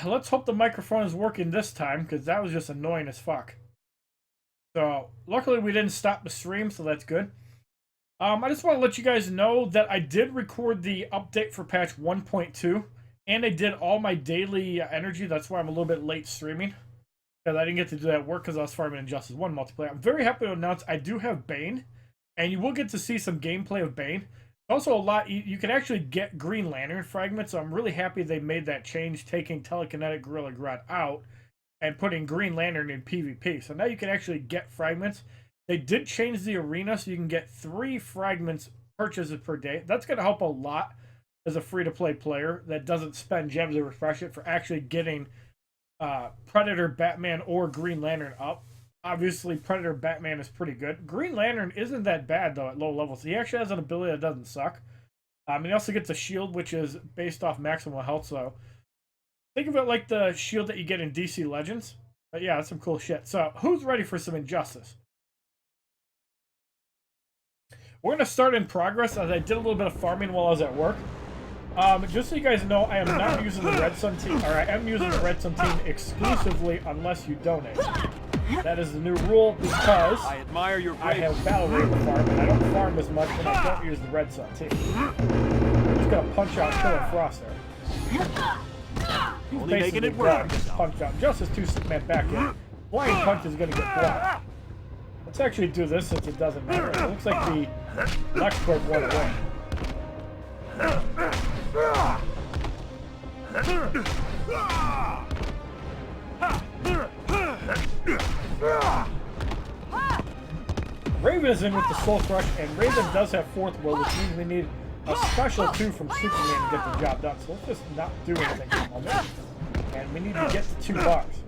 let's hope the microphone is working this time, because that was just annoying as fuck. So, luckily we didn't stop the stream, so that's good. I just want to let you guys know that I did record the update for patch 1.2, and I did all my daily energy. That's why I'm a little bit late streaming, because I didn't get to do that work because I was farming Injustice 1 multiplayer. I'm very happy to announce I do have Bane, and you will get to see some gameplay of Bane. Also, a lot, you can actually get Green Lantern fragments, so I'm really happy they made that change, taking Telekinetic Gorilla Grodd out and putting Green Lantern in PvP. So now you can actually get fragments. They did change the arena, so you can get 3 fragments purchases per day. That's going to help a lot as a free-to-play player that doesn't spend gems to refresh it for actually getting Predator, Batman, or Green Lantern up. Obviously, Predator Batman is pretty good. Green Lantern isn't that bad, though, at low levels. He actually has an ability that doesn't suck. He also gets a shield, which is based off maximal health, so think of it like the shield that you get in DC Legends. But yeah, that's some cool shit. So, who's ready for some Injustice? We're going to start in progress, as I did a little bit of farming while I was at work. Just so you guys know, I am not using the Red Sun team, or I am using the Red Sun team exclusively unless you donate. That is the new rule because I admire your I have Battle Raven farm, and I don't farm as much when I don't use the Red Sun team. I'm just gonna punch out Killer Frost there. He's only making it work. Punch out Justice 2-man back in. Flying Punch is gonna get blocked. Let's actually do this since it doesn't matter. It looks like the LexCorp went away. Raven is in with the Soul Crush, and Raven does have 4th World, which means we need a special 2 from Superman to get the job done. So let's just not do anything for the moment. And we need to get to 2 bars.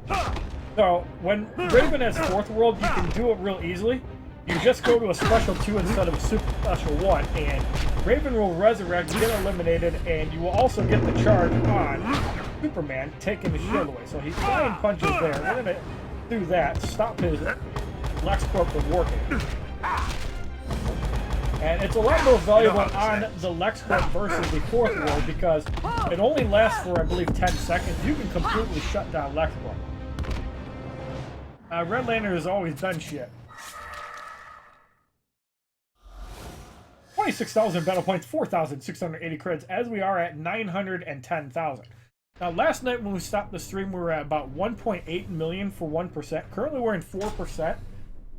So, when Raven has 4th World, you can do it real easily. You just go to a special 2 instead of a super special 1, and Raven will resurrect, get eliminated, and you will also get the charge on Superman, taking the shield away. So he's flying punches there. We're going to do that, stop his LexCorp from working. And it's a lot more valuable on the LexCorp versus the 4th World because it only lasts for, I believe, 10 seconds. You can completely shut down LexCorp. Red Lantern has always done shit. 26,000 battle points, 4,680 creds, as we are at 910,000. Now, last night when we stopped the stream, we were at about 1.8 million for 1%. Currently, we're in 4%.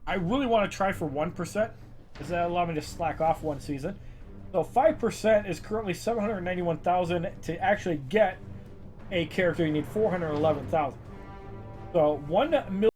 I really want to try for 1%, because that allow me to slack off one season. So 5% is currently 791,000. To actually get a character, you need 411,000. So 1 million.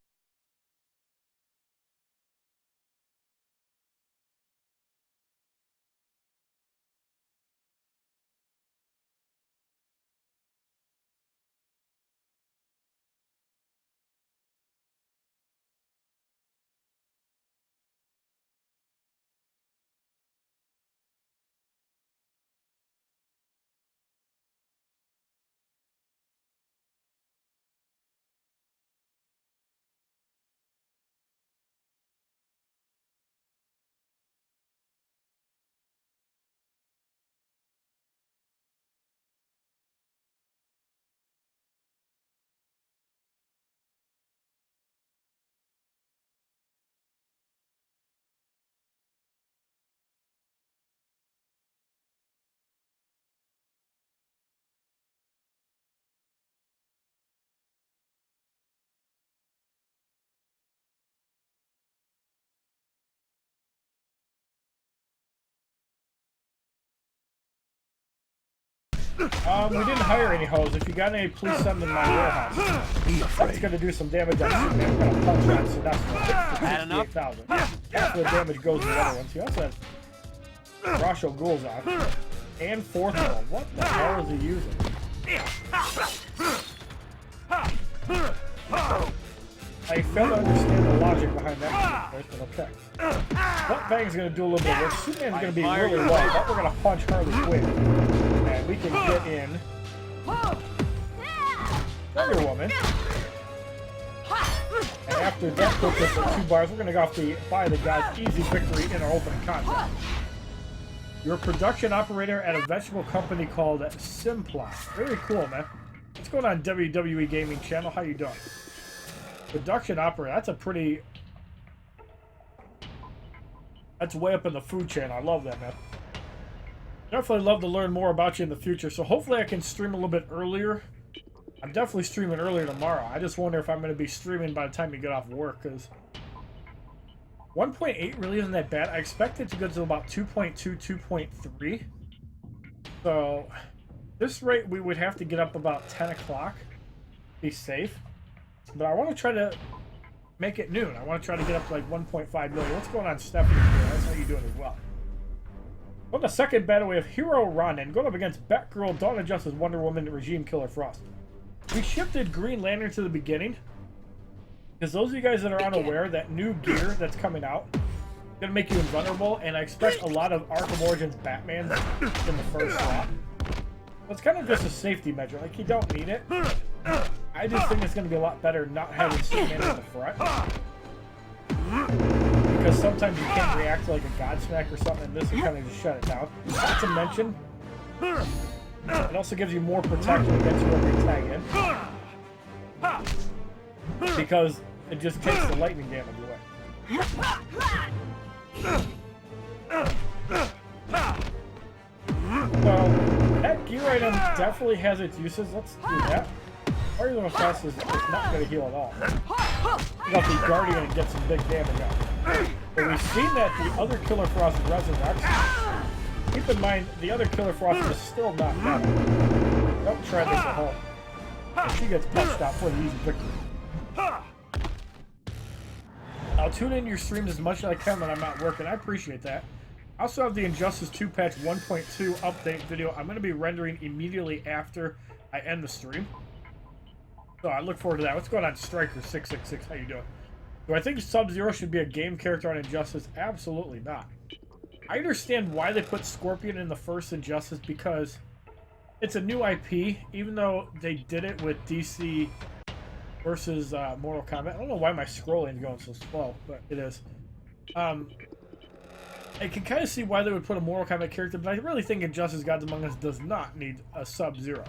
We didn't hire any hoes. If you got any, please send them to my warehouse. That's going to do some damage on Superman. We're going to punch on Sinestro. 68,000. Half the damage goes to the other ones. He also has Rasho Ghul's on. And 4th World. What the hell is he using? I fail to understand the logic behind that, but okay. Butt Bang's going to do a little bit of work. Superman's going to be really low, but we're going to punch Harley Quinn. And we can get in Wonder Woman. And after that puts us at 2 bars, we're going to go off the buy the guys easy victory in our opening contract. You're a production operator at a vegetable company called Simplot. Very cool, man. What's going on, WWE Gaming Channel? How you doing? Production operator. That's a pretty... That's way up in the food chain. I love that, man. Definitely love to learn more about you in the future. So hopefully I can stream a little bit earlier. I'm definitely streaming earlier tomorrow. I just wonder if I'm going to be streaming by the time you get off work, because 1.8 really isn't that bad. I expect it to go to about 2.2, 2.3. So this rate, we would have to get up about 10 o'clock. Be safe. But I want to try to make it noon. I want to try to get up to like 1.5 million. What's going on, Stephanie? That's how you doing as well. On the second battle, we have Hero Ronin going up against Batgirl, Dawn of Justice, Wonder Woman, Regime Killer Frost. We shifted Green Lantern to the beginning, because those of you guys that are unaware, that new gear that's coming out is going to make you invulnerable, and I expect a lot of Arkham Origins Batman in the first slot. So it's kind of just a safety measure. Like, you don't need it. I just think it's going to be a lot better not having Superman in the front. Because sometimes you can't react to like a Godsmack or something, and this will kind of just shut it down. Not to mention, it also gives you more protection against whoever you tag in. Because it just takes the lightning damage away. So, that gear item definitely has its uses. Let's do that. Fire Zone Fast is not going to heal at all. You got the Guardian and get some big damage out. But we've seen that the other Killer Frost resurrects. Keep in mind, the other Killer Frost is still not dead. Don't try this at home. And she gets punched out for an easy victory. I'll tune in your streams as much as I can when I'm not working. I appreciate that. I also have the Injustice 2 patch 1.2 update video I'm going to be rendering immediately after I end the stream. So I look forward to that. What's going on, Striker666? How you doing? Do I think Sub-Zero should be a game character on Injustice? Absolutely not. I understand why they put Scorpion in the first Injustice, because it's a new IP, even though they did it with DC versus Mortal Kombat. I don't know why my scrolling is going so slow, but it is. I can kind of see why they would put a Mortal Kombat character, but I really think Injustice Gods Among Us does not need a Sub-Zero.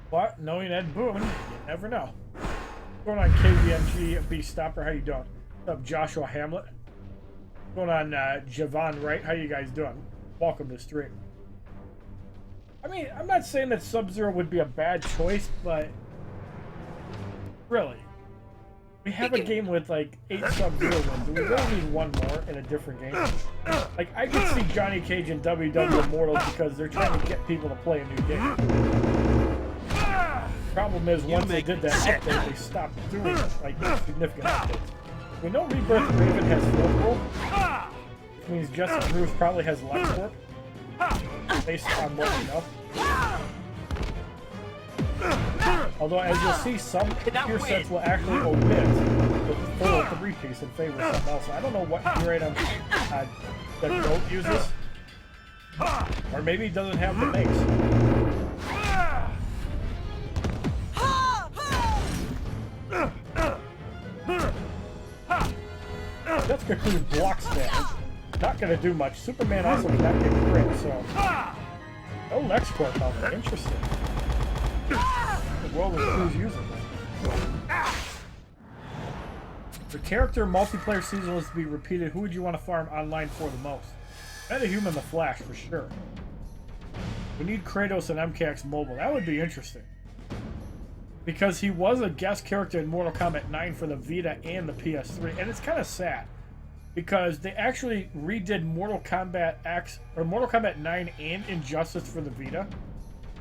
But knowing Ed Boon, you never know. What's going on, KVMG B Stopper? How you doing? What's up, Joshua Hamlet? What's going on, Javon Wright? How you guys doing? Welcome to the stream. I mean, I'm not saying that Sub-Zero would be a bad choice, but really, we have a game with like 8 Sub-Zero wins. Do we really need one more in a different game? Like, I could see Johnny Cage and WW Immortals because they're trying to get people to play a new game. Problem is, once they did that update, they stopped doing like significant updates. We know Rebirth Raven has Flipworld, which means Justice Bruce probably has LexCorp, based on what we know. Although, as you'll see, some gear sets will actually omit the full 3-piece in favor of something else. I don't know what gear item that Goat uses, or maybe he doesn't have the mace. That's Cocoon blocks that. Not gonna do much. Superman also cannot get crit, so. Oh, LexCorp helmet. Interesting. The world of who's using that. The character multiplayer season was to be repeated. Who would you want to farm online for the most? Metahuman the Flash, for sure. We need Kratos and MKX Mobile. That would be interesting. Because he was a guest character in Mortal Kombat 9 for the Vita and the PS3. And it's kind of sad. Because they actually redid Mortal Kombat X, or Mortal Kombat 9 and Injustice for the Vita.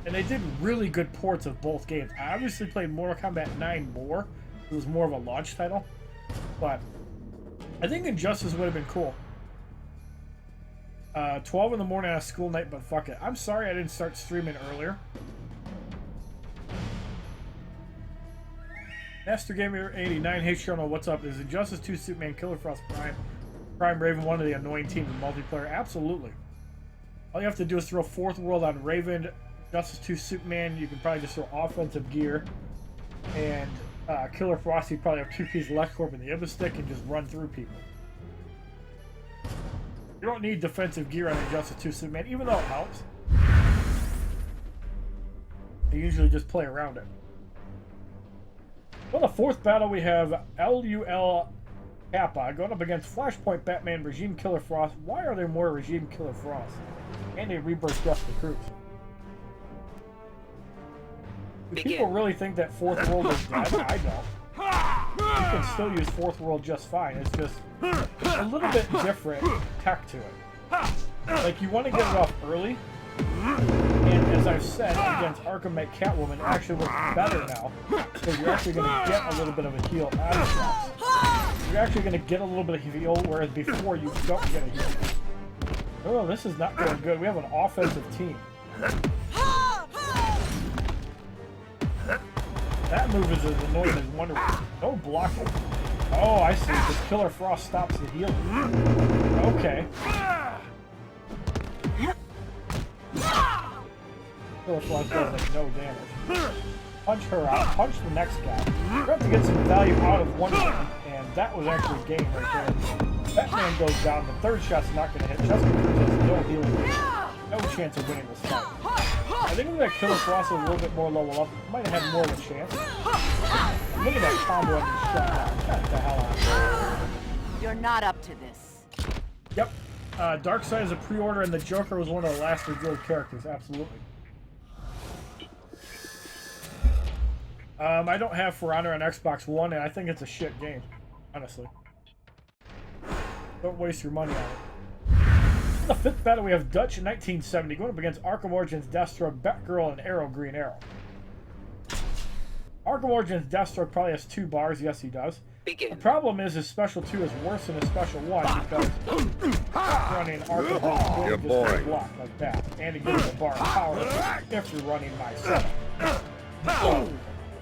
And they did really good ports of both games. I obviously played Mortal Kombat 9 more. It was more of a launch title. But I think Injustice would have been cool. 12 in the morning on a school night, but fuck it. I'm sorry I didn't start streaming earlier. Master Gamer 89, hey Shono, what's up? Is Injustice 2 Superman Killer Frost Prime Raven one of the annoying teams in multiplayer? Absolutely. All you have to do is throw Fourth World on Raven, Justice 2 Superman. You can probably just throw offensive gear. And Killer Frost, you probably have 2-piece LexCorp in the Ibis stick and just run through people. You don't need defensive gear on Injustice 2 Superman, even though it helps. They usually just play around it. Well, the fourth battle we have LUL Kappa going up against Flashpoint Batman Regime Killer Frost. Why are there more Regime Killer Frost? And a Rebirth Just the Cruise. People really think that Fourth World is dead? I don't. You can still use Fourth World just fine. It's just a little bit different tech to it. Like, you want to get it off early. And as I've said, against Arkham Knight Catwoman, it actually works better now. Because you're actually going to get a little bit of a heal out of that. You're actually going to get a little bit of heal, whereas before you don't get a heal. Oh, this is not going good. We have an offensive team. That move is as annoying as Wonder Woman. No blocking. Oh, I see. Because Killer Frost stops the healing. Okay. Killer Frost does like no damage. Punch her out. Punch the next guy. We're going to get some value out of Wonder Woman, and that was actually a game right there. Batman goes down. The third shot's not going to hit. Jessica Cruz has no healing. No chance of winning this fight. I think if that Killer Frost was a little bit more level up, it might have had more of a chance. Look at that combo and just shut down. Shut the hell out. You're not up to this. Yep. Darkseid is a pre-order, and the Joker was one of the last revealed characters. Absolutely. I don't have For Honor on Xbox One, and I think it's a shit game. Honestly. Don't waste your money on it. In the fifth battle, we have Dutch 1970 going up against Arkham Origins Deathstroke, Batgirl, and Arrow Green Arrow. Arkham Origins Deathstroke probably has 2 bars. Yes, he does. Begin. The problem is his special 2 is worse than his special 1 because running Arkham has just a block like that, and it gives a bar of power if you're running my setup. So,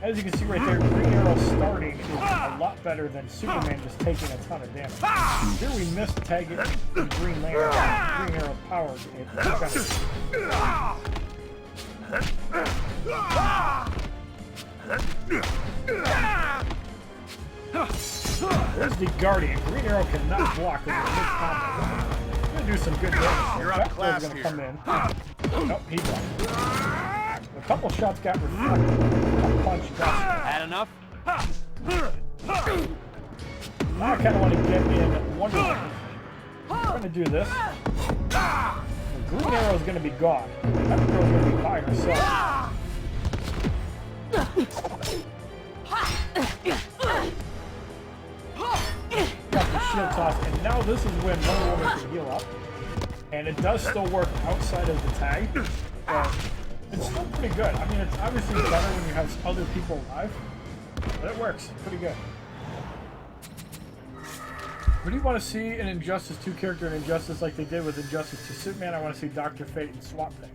as you can see right there, Green Arrow starting is a lot better than Superman just taking a ton of damage. Here we missed tagging the Green Lantern. Green Arrow's power There's the Guardian. Green Arrow cannot block with his combo. He's going to do some good damage. You're out of class going to come in. Nope, he blocked. A couple shots got reflected. A punch got. Had enough? Now I kind of want to get in Wonder Woman. I'm going to do this. The Green Arrow is going to be gone. That girl's going to be by herself. Got the shield toss, and now this is when Wonder Woman can heal up. And it does still work outside of the tag. It's still pretty good. I mean, it's obviously better when you have other people alive, but it works pretty good. What do you want to see in Injustice 2 character in Injustice like they did with Injustice 2 Superman? I want to see Dr. Fate and Swamp Thing.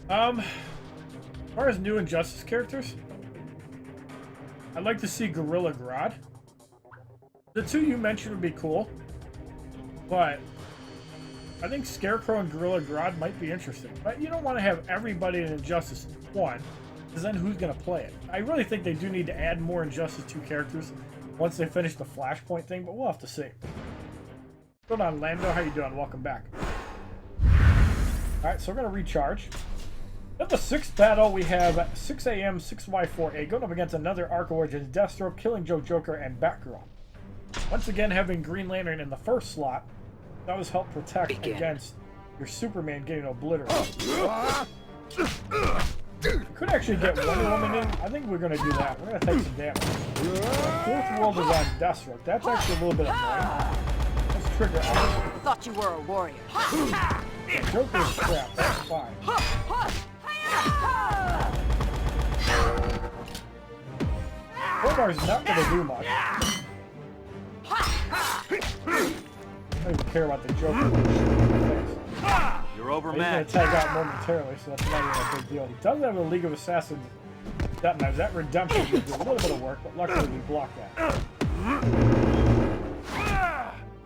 As far as new Injustice characters, I'd like to see Gorilla Grodd. The 2 you mentioned would be cool, but I think Scarecrow and Gorilla Grodd might be interesting. But you don't want to have everybody in Injustice 1, because then who's going to play it? I really think they do need to add more Injustice 2 characters once they finish the Flashpoint thing, but we'll have to see. What's going on, Lando? How you doing? Welcome back. Alright, so we're going to recharge. At the 6th battle, we have 6AM, 6Y4A going up against another Arkham Origins Deathstroke, Killing Joe Joker, and Batgirl. Once again, having Green Lantern in the first slot does help protect against your Superman getting obliterated. We could actually get Wonder Woman in. I think we're going to do that. We're going to take some damage. The fourth world is on Deathstroke. That's actually a little bit annoying. Let's trigger out. Thought you were a warrior. Joker's trapped. That's fine. Romar's not going to do much. I don't even care about the Joker. You're overmatched. He's going to tag out momentarily, so that's not even a big deal. He does have a League of Assassins detonators. That redemption gives you a little bit of work, but luckily we block that.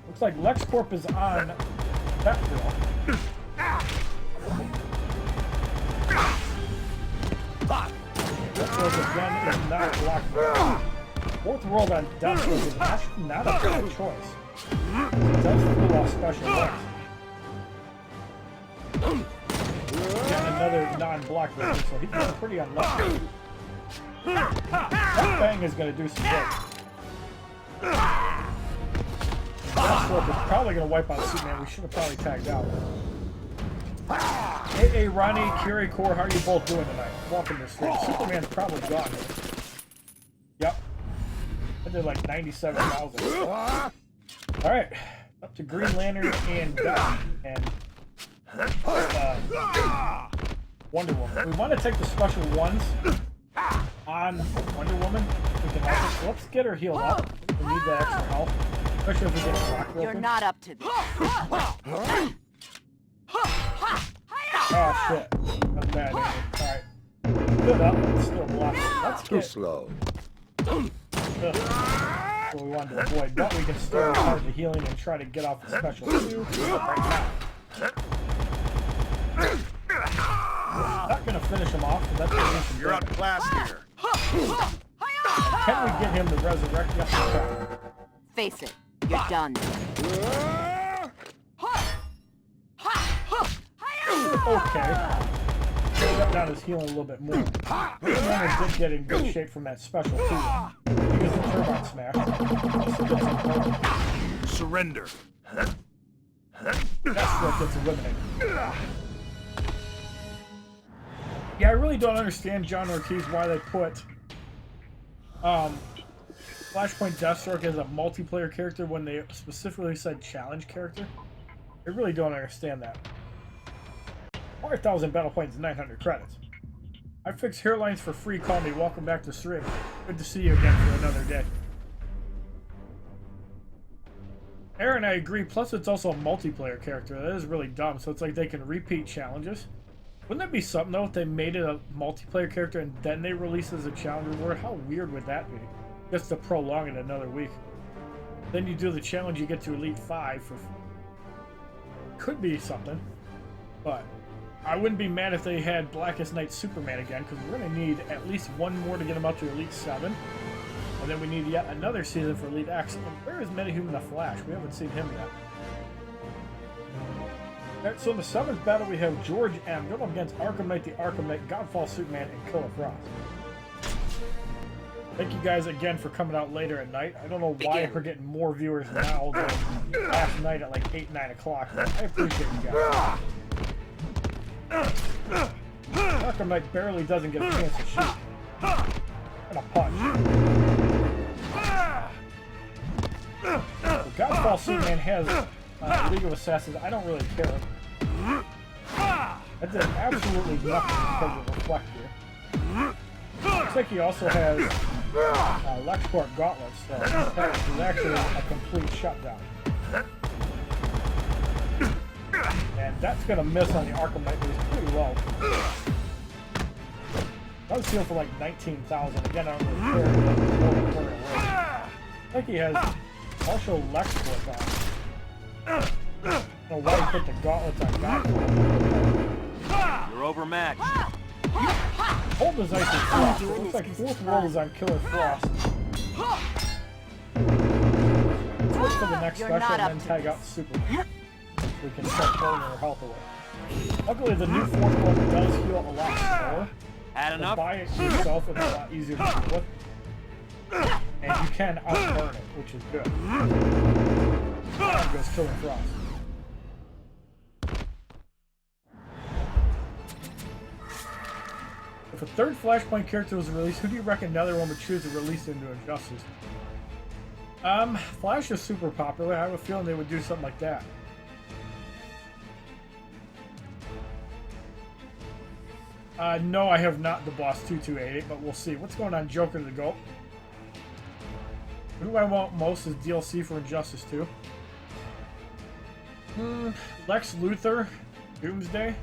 Looks like LexCorp is on Batgirl. Deathstroke again is not blocked. Fourth world on Deathstroke is actually not a bad choice. It does pull off special legs. Got another non-block ranger, so he's getting pretty unlucky. That bang is going to do some work. Deathstroke is probably going to wipe out Superman. We should have probably tagged out. Hey, Ronnie, Curie Core, how are you both doing tonight? Welcome to the stream. Superman's probably gone. Yep. I did like 97,000. Alright. Up to Green Lantern and Bat. And Wonder Woman. We want to take the special ones on Wonder Woman. We can help her. So let's get her healed up. We need that extra health. Especially if we get blocked real quick. You're not up to this. Oh shit. That's bad. Alright. Good up, but it's still blocking. Let's get... Too slow. That's what we wanted to avoid. But we can still retard the healing and try to get off the special 2 right now. Not gonna finish him off, but that's gonna do some You're damage. outclassed here. Can we get him to resurrect? Yes, we can. Face it, you're done. Okay. Cut down his healing a little bit more. Green Lantern did get in good shape from that special 2. He used the turbine smash. Also gets some Surrender. That's what gets eliminated. Yeah, I really don't understand, John Ortiz, why they put Flashpoint Deathstroke as a multiplayer character when they specifically said challenge character. I really don't understand that. 5,000 battle points, 900 credits. I fix hairlines for free. Call me. Welcome back to stream. Good to see you again for another day. Aaron, I agree. Plus, it's also a multiplayer character. That is really dumb. So it's like they can repeat challenges. Wouldn't that be something though if they made it a multiplayer character and then they release it as a challenge reward? How weird would that be? Just to prolong it another week. Then you do the challenge, you get to Elite 5 for... Could be something. But I wouldn't be mad if they had Blackest Night Superman again, because we're going to need at least one more to get him up to Elite 7. And then we need yet another season for Elite X. And where is Metahuman the Flash? We haven't seen him yet. Alright, so in the 7th battle we have George M. going up against Arkham Knight, the Arkham Knight, Godfall Superman, and Killer Frost. Thank you guys again for coming out later at night. I don't know why we're getting more viewers now than last night at like 8, 9 o'clock. I appreciate you guys. Arkham Knight barely doesn't get a chance to shoot. And a punch. So Godfall Superman has League of Assassins. I don't really care. That did absolutely nothing because of Reflect here. Looks like he also has LexCorp Gauntlets, so that is actually a complete shutdown. And that's going to miss on the Arkham Knight, but he's pretty low. Does heal for like 19,000. Again, I don't really care. I think he has also LexCorp on. I don't know why he put the gauntlets on Godfall. You're overmatched. Hold his ice and frost. It looks like 4th world is on Killer Frost. Let's look for the next special and then tag out Superman. So we can start burning her health away. Luckily, the new 4th world does heal a lot slower. Had So enough? buy it yourself, it's a lot easier to deal with. And you can outburn it, which is good. There goes Killer Frost. If a 3rd Flashpoint character was released, who do you reckon another one would choose to release into Injustice? Flash is super popular. I have a feeling they would do something like that. No, I have not the Boss 2288, but we'll see. What's going on, Joker the Goat? Who do I want most as DLC for Injustice 2? Lex Luthor, Doomsday.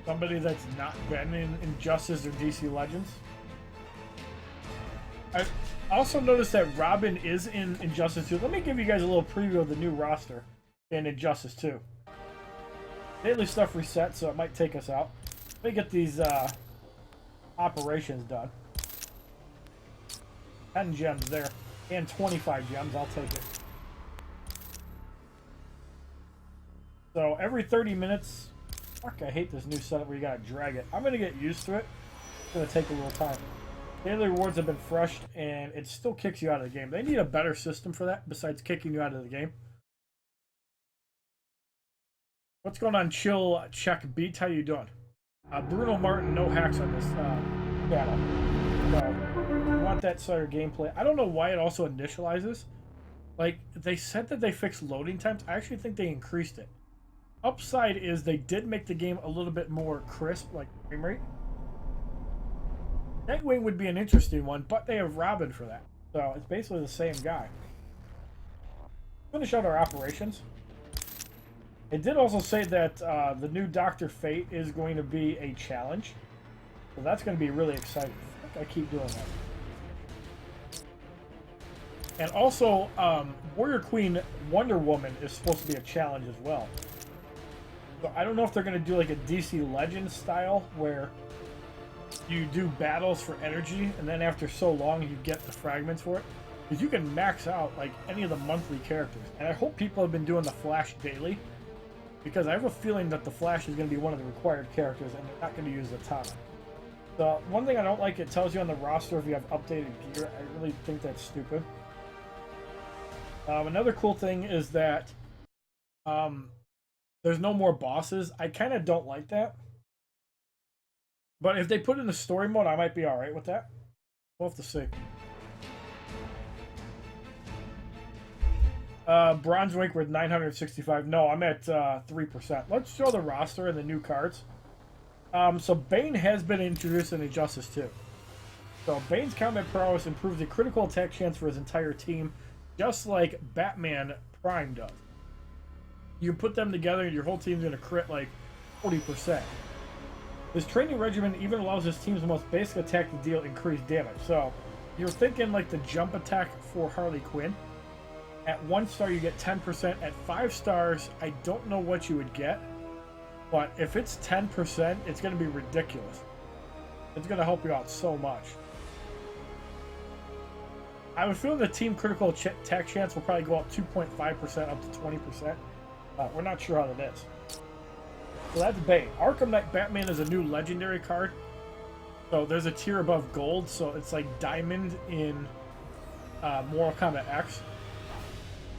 Somebody that's not been in Injustice or DC Legends. I also noticed that Robin is in Injustice 2. Let me give you guys a little preview of the new roster in Injustice 2. Daily stuff reset, so it might take us out. Let me get these operations done. 10 gems there. And 25 gems, I'll take it. So every 30 minutes, fuck, I hate this new setup where you gotta drag it. I'm gonna get used to it. It's gonna take a little time. Daily rewards have been freshed, and it still kicks you out of the game. They need a better system for that besides kicking you out of the game. What's going on, Chill Check Beat? How you doing? Bruno Martin, no hacks on this channel. So, you want that sort of gameplay. I don't know why it also initializes. Like, they said that they fixed loading times. I actually think they increased it. Upside is they did make the game a little bit more crisp, like frame rate. Nightwing would be an interesting one, but they have Robin for that. So, it's basically the same guy. Finish out our operations. It did also say that the new Dr. Fate is going to be a challenge. So that's going to be really exciting. I think I keep doing that. And also, Warrior Queen Wonder Woman is supposed to be a challenge as well. So I don't know if they're going to do like a DC Legends style where you do battles for energy and then after so long you get the fragments for it. Because you can max out like any of the monthly characters. And I hope people have been doing the Flash daily. Because I have a feeling that the Flash is going to be one of the required characters, and they're not going to use the Tana. So, one thing I don't like, it tells you on the roster if you have updated gear. I really think that's stupid. Another cool thing is that there's no more bosses. I kind of don't like that. But if they put it in the story mode, I might be alright with that. We'll have to see. Bronzewink with 965. No, I'm at 3%. Let's show the roster and the new cards. So Bane has been introduced in Injustice 2. So Bane's combat prowess improves the critical attack chance for his entire team, just like Batman Prime does. You put them together and your whole team's going to crit like 40%. His training regimen even allows his team's most basic attack to deal increased damage. So you're thinking like the jump attack for Harley Quinn. At 1 star, you get 10%. At 5 stars, I don't know what you would get. But if it's 10%, it's going to be ridiculous. It's going to help you out so much. I would feel the team critical attack chance will probably go up 2.5% up to 20%. We're not sure how that is. So that's Bane. Arkham Knight Batman is a new legendary card. So there's a tier above gold. So it's like diamond in Mortal Kombat X.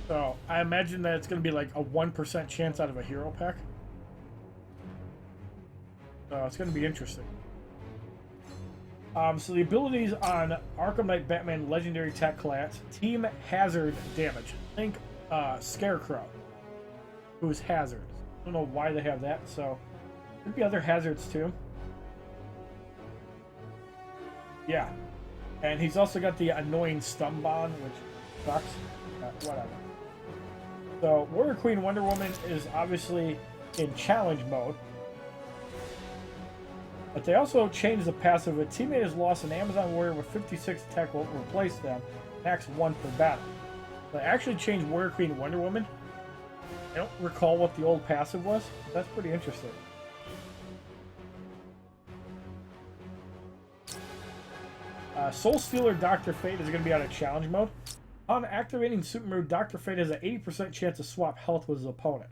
So, I imagine that it's going to be like a 1% chance out of a hero pack. So, it's going to be interesting. So, the abilities on Arkham Knight Batman Legendary Attack class. Team Hazard damage. Think Scarecrow, who is Hazard. I don't know why they have that, so there'd be other hazards too. Yeah. And he's also got the annoying stun bomb, which sucks. Whatever. So, Warrior Queen Wonder Woman is obviously in challenge mode. But they also changed the passive. A teammate has lost an Amazon Warrior with 56 attack will replace them. Max 1 per battle. They actually changed Warrior Queen Wonder Woman. I don't recall what the old passive was. That's pretty interesting. Soul Stealer Dr. Fate is going to be out of challenge mode. On activating Super Move, Dr. Fate has an 80% chance to swap health with his opponent.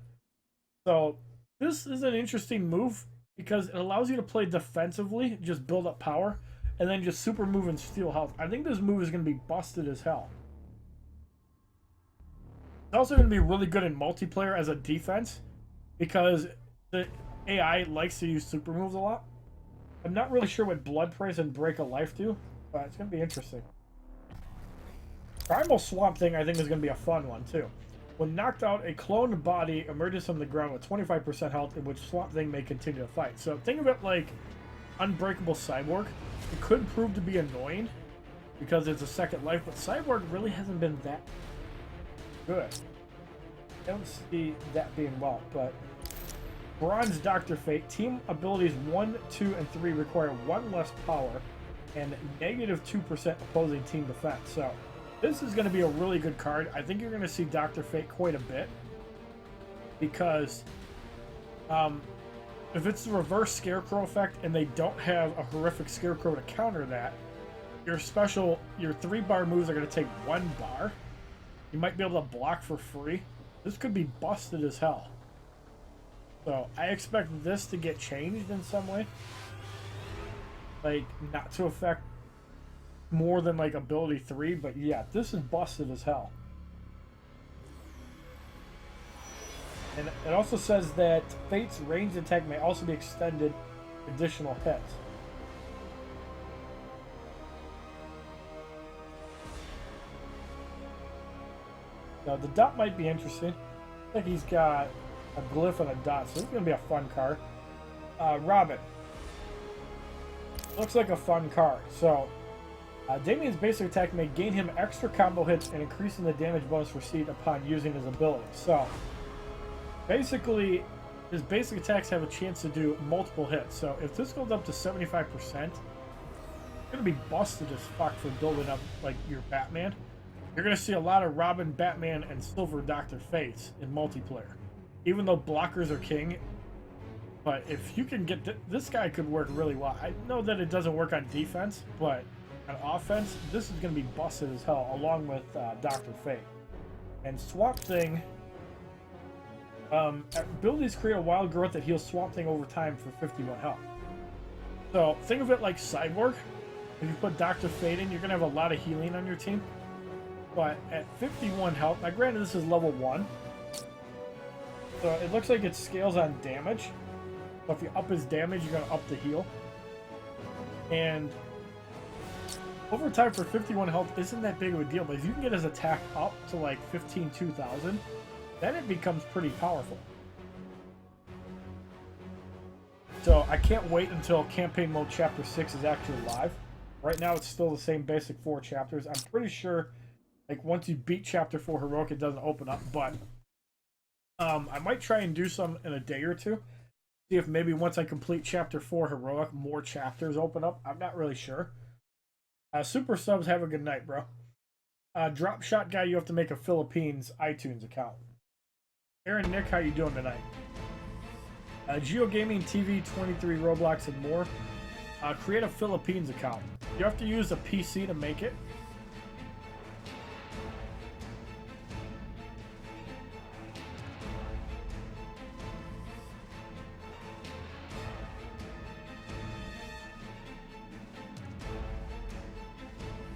So, this is an interesting move because it allows you to play defensively, just build up power, and then just super move and steal health. I think this move is going to be busted as hell. It's also going to be really good in multiplayer as a defense because the AI likes to use super moves a lot. I'm not really sure what Blood Praise and Break a Life do, but it's going to be interesting. Primal Swamp Thing, I think, is going to be a fun one, too. When knocked out, a cloned body emerges from the ground with 25% health, in which Swamp Thing may continue to fight. So think of it like Unbreakable Cyborg. It could prove to be annoying because it's a second life, but Cyborg really hasn't been that good. I don't see that being well, but Bronze Dr. Fate. Team abilities 1, 2, and 3 require 1 less power and negative 2% opposing team defense. So this is going to be a really good card. I think you're going to see Dr. Fate quite a bit because if it's the reverse Scarecrow effect and they don't have a horrific Scarecrow to counter that, your 3-bar moves are going to take 1 bar. You might be able to block for free. This could be busted as hell. So I expect this to get changed in some way. Like, not to affect more than like ability 3, but yeah, this is busted as hell. And it also says that Fate's ranged attack may also be extended additional hits. Now the dot might be interesting. I think he's got a glyph and a dot, so it's going to be a fun card. Robin. Looks like a fun card. So, Damien's basic attack may gain him extra combo hits and increasing the damage bonus received upon using his ability. So, basically, his basic attacks have a chance to do multiple hits. So, if this goes up to 75%, it's going to be busted as fuck for building up, like, your Batman. You're going to see a lot of Robin, Batman, and Silver Dr. Fates in multiplayer. Even though blockers are king, but if you can get... this guy could work really well. I know that it doesn't work on defense, but on offense, this is going to be busted as hell, along with Dr. Fate. And Swamp Thing... abilities create a wild growth that heals Swamp Thing over time for 51 health. So, think of it like Cyborg. If you put Dr. Fate in, you're going to have a lot of healing on your team. But at 51 health... now granted, this is level 1. So it looks like it scales on damage. So if you up his damage, you're going to up the heal. And over time for 51 health isn't that big of a deal. But if you can get his attack up to like 15,000, then it becomes pretty powerful. So I can't wait until Campaign Mode Chapter 6 is actually live. Right now it's still the same basic 4 chapters. I'm pretty sure like once you beat Chapter 4 Heroic, it doesn't open up. But I might try and do some in a day or two. See if maybe once I complete Chapter 4 Heroic, more chapters open up. I'm not really sure. Super subs, have a good night, bro. Drop Shot Guy, you have to make a Philippines iTunes account. Aaron Nick, how you doing tonight? Geo Gaming TV 23 Roblox and more. Create a Philippines account. You have to use a PC to make it.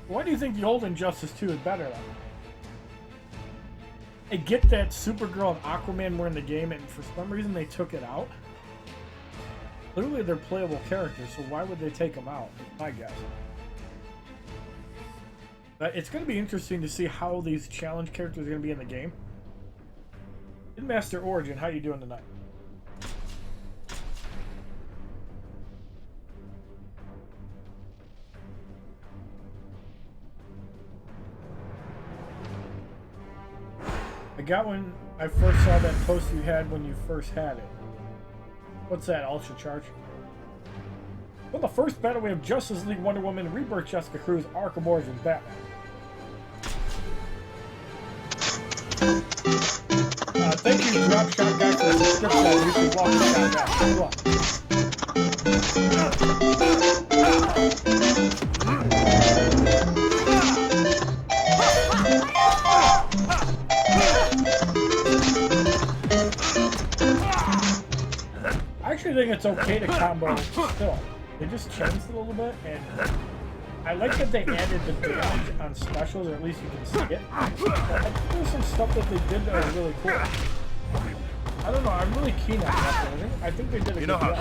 Why do you think the old Injustice 2 is better though? I get that Supergirl and Aquaman were in the game and for some reason they took it out. Literally they're playable characters, so why would they take them out? Is my guess. But it's going to be interesting to see how these challenge characters are going to be in the game. Master Origin, how you doing tonight? I got when I first saw that post you had when you first had it. What's that, Ultra Charge? Well, the first battle we have Justice League, Wonder Woman, Rebirth, Jessica Cruz, Arkham Origins, Batman. Thank you, Drop Shot Guy, for the subscription on YouTube. Welcome, Shot Guy. Good luck. I actually think it's okay to combo still. They just changed it a little bit, and I like that they added the damage on specials, or at least you can see it. But I think there's some stuff that they did that was really cool. I don't know, I'm really keen on that. I think they did a good job.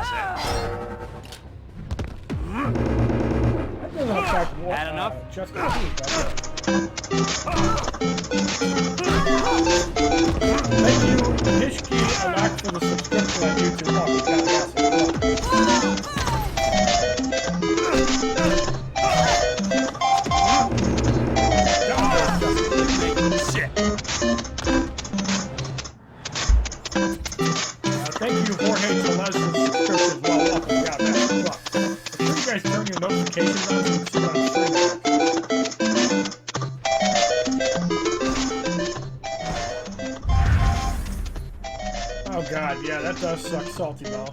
That doesn't affect what, Jessica Cruz, Thank you, Hishki Alak, for the subscription on YouTube. Oh, thank you, Jorge Telez, for the subscription as well. Welcome, God, man. Make sure you guys turn your notifications on so you can see what I'm streaming. Oh god, yeah, that does suck, Salty Mo.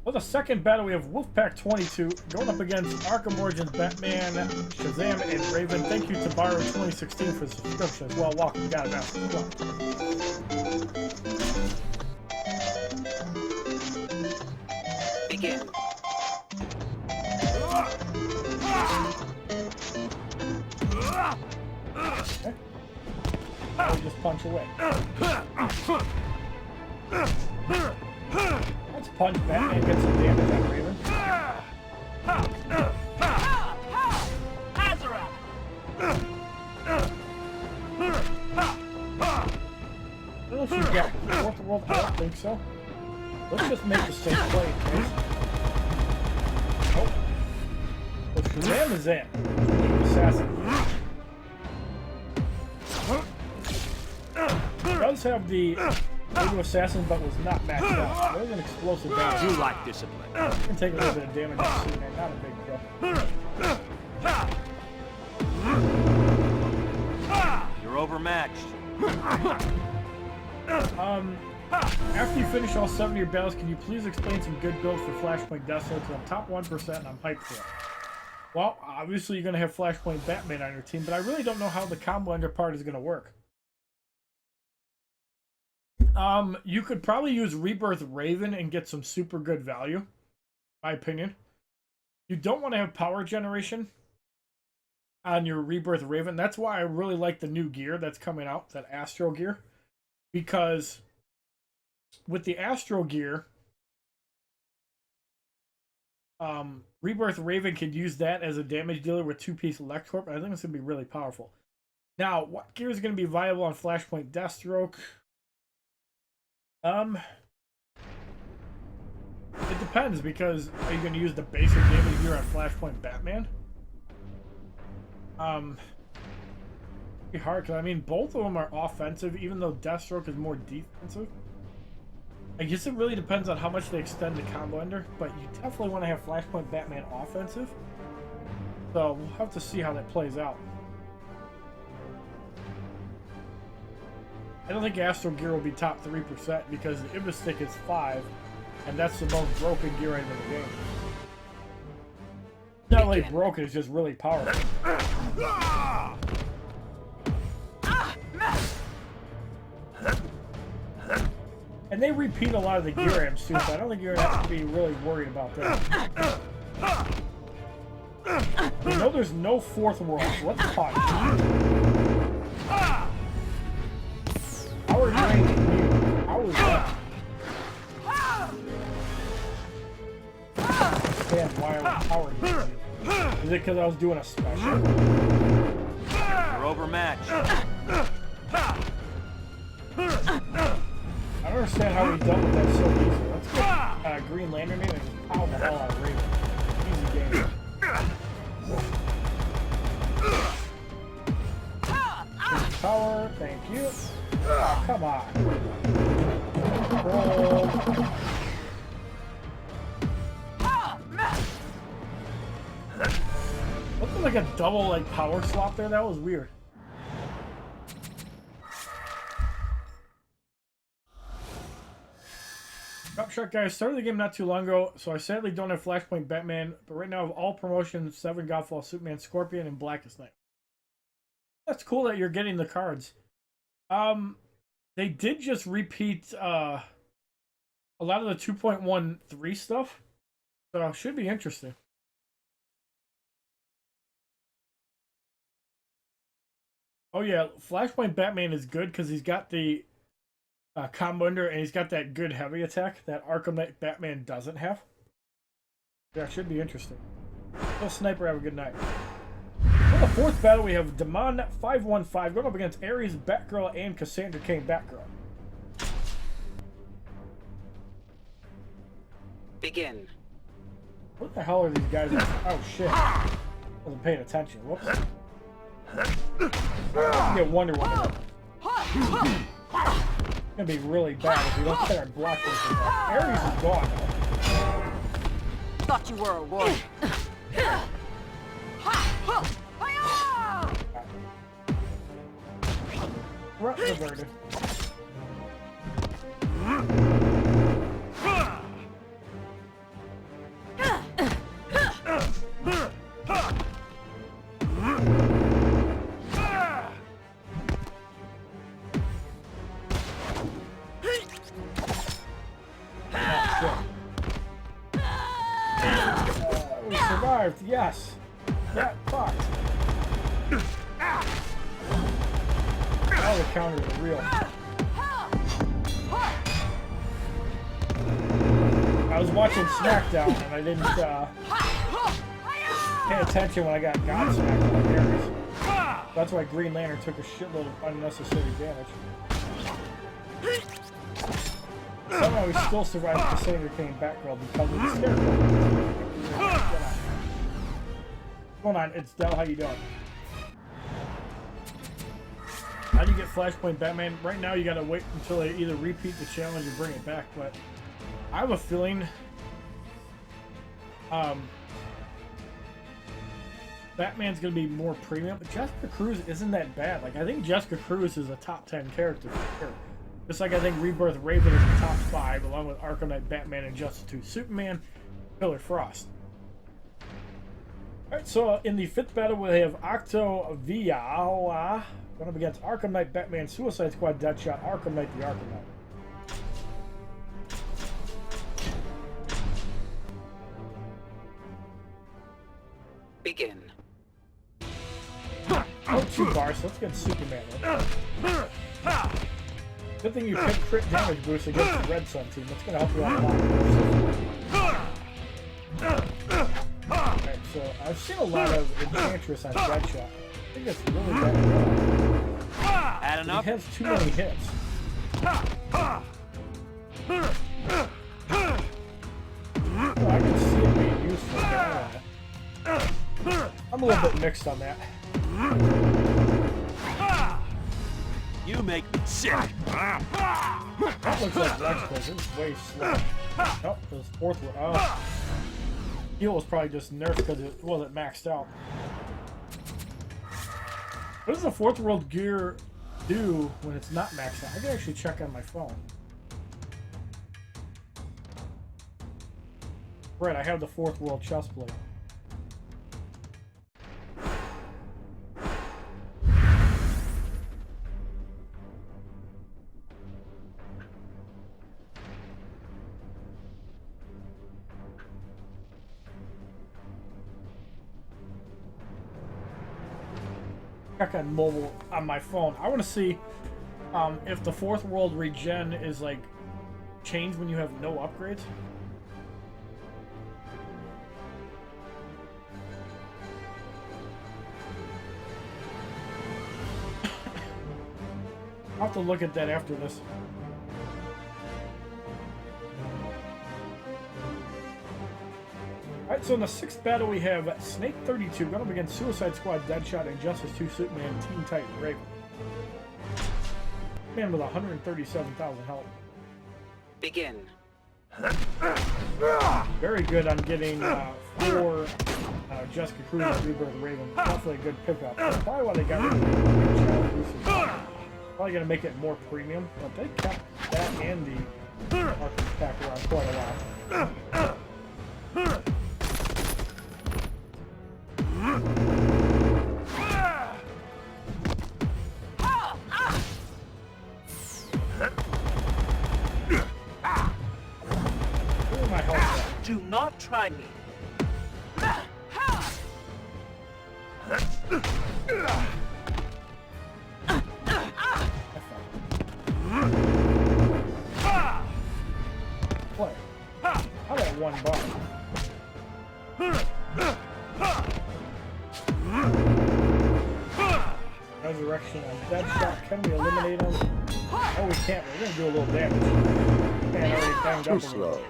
For the second battle, we have Wolfpack 22 going up against Arkham Origins, Batman, Shazam, and Raven. Thank you to Byron2016 for the subscription as well. Welcome, got it, Begin. Okay. Now we just punch away. Let's punch back and get some damage on Raven. I don't know if she's got fourth world, I don't think so. Let's just make the same play, guys. Oh. Well, Shazam is in. Assassin. Does have the WiiU Assassin, but was not maxed out. There's an explosive damage. You like discipline. Can take a little bit of damage on Superman, not a big deal. You're overmatched. After you finish all 7 of your battles, can you please explain some good builds for Flashpoint Deathstroke? Because I'm top 1% and I'm hyped for it. Well, obviously you're going to have Flashpoint Batman on your team, but I really don't know how the combo ender part is going to work. You could probably use Rebirth Raven and get some super good value, in my opinion. You don't want to have power generation on your Rebirth Raven. That's why I really like the new gear that's coming out, that Astro gear. Because with the Astro gear, Rebirth Raven could use that as a damage dealer with 2-piece LexCorp. I think it's going to be really powerful. Now, what gear is going to be viable on Flashpoint Deathstroke? It depends, because are you going to use the basic damage gear on Flashpoint Batman? Be hard, because I mean both of them are offensive, even though Deathstroke is more defensive. I guess it really depends on how much they extend the combo ender, but you definitely want to have Flashpoint Batman offensive. So we'll have to see how that plays out. I don't think Astro Gear will be top 3% because the Ibis Stick is 5, and that's the most broken gear item in the game. Not really broken, it's just really powerful. And they repeat a lot of the gear items too, so I don't think you're going to have to be really worried about that. You know there's no fourth world, so let's punch. Power drain you. How is that? Understand why I was power draining you. Is it because I was doing a special? You're overmatched. I don't understand how we dealt with that so easy. Let's get Green Lantern in and just pound the hell out of Raven. Easy game. Power, thank you. Oh, come on. Roll. Looked like a double power swap there. That was weird. Drop shot, guys. Started the game not too long ago, so I sadly don't have Flashpoint Batman, but right now I have all promotions, 7 Godfall, Superman, Scorpion, and Blackest Night. That's cool that you're getting the cards. They did just repeat a lot of the 2.13 stuff, so it should be interesting. Oh yeah, Flashpoint Batman is good because he's got the combo ender and he's got that good heavy attack that Arkham Knight Batman doesn't have. Yeah, it should be interesting. Well, Sniper, have a good night. In the fourth battle, we have Demon 515 going up against Ares, Batgirl, and Cassandra Cain, Batgirl. Begin. What the hell are these guys? Oh shit! I wasn't paying attention. Whoops. I get Wonder Woman. It's gonna be really bad if we don't get our block this thing off. Ares is gone now. Thought you were a warrior. Reverted. survived. Yes. Yeah, fuck. All the counters are real. I was watching SmackDown and I didn't pay attention when I got Godsmacked on Aries. That's why Green Lantern took a shitload of unnecessary damage. Somehow he still survived the Senator Kane background because of the scarecrow. What's going on? It's Del. How you doing? How do you get Flashpoint Batman? Right now you gotta wait until they either repeat the challenge or bring it back, but I have a feeling Batman's gonna be more premium, but Jessica Cruz isn't that bad. Like, I think Jessica Cruz is a top 10 character for sure. Just like I think Rebirth Raven is the top 5, along with Arkham Knight, Batman, and Justice 2 Superman, Killer Frost. Alright, so in the 5th battle we have Octo Via going up against Arkham Knight, Batman, Suicide Squad, Deadshot, Arkham Knight, the Arkham Knight. Begin. Oh, 2 bars, so let's get Superman in. Good thing you picked crit damage boost against the Red Sun team. That's going to help you out a lot. Alright, so I've seen a lot of Enchantress on Deadshot. I think it's really bad. Had enough? He has too many hits. Well, I can see it being useful. I'm a little bit mixed on that. You make me sick. That looks like Lex, but it's way slow. Nope, it was 4th one. Oh. Heal was probably just nerfed because it wasn't maxed out. What does the 4th world gear do when it's not maxed out? I can actually check on my phone. Right, I have the 4th world chest plate. Check on mobile on my phone. I want to see if the 4th world regen is like changed when you have no upgrades. I'll have to look at that after this. Alright, so in the 6th battle we have Snake 32 going up against Suicide Squad, Deadshot, and Justice 2 Superman, Teen Titan Raven. Man with 137,000 health. Begin. Very good on getting 4 Jessica Cruz and Rebirth Raven. Definitely a good pickup. That's probably why they got rid of the challenge boosters. Probably going to make it more premium, but they kept that and the Arkham pack around quite a while. Do not try me. Play. How about 1 bar? Resurrection on Deadshot. Can we eliminate him? Oh, we can't. We're going to do a little damage. Man, already banged up a little.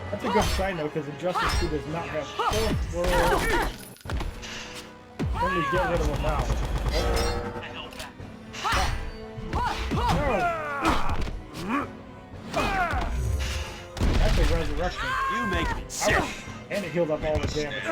That's a good sign though, because the Justice 2 does not have 4th world. Let me get rid of him now. That's a resurrection. You make me sick. And it healed up all the damage.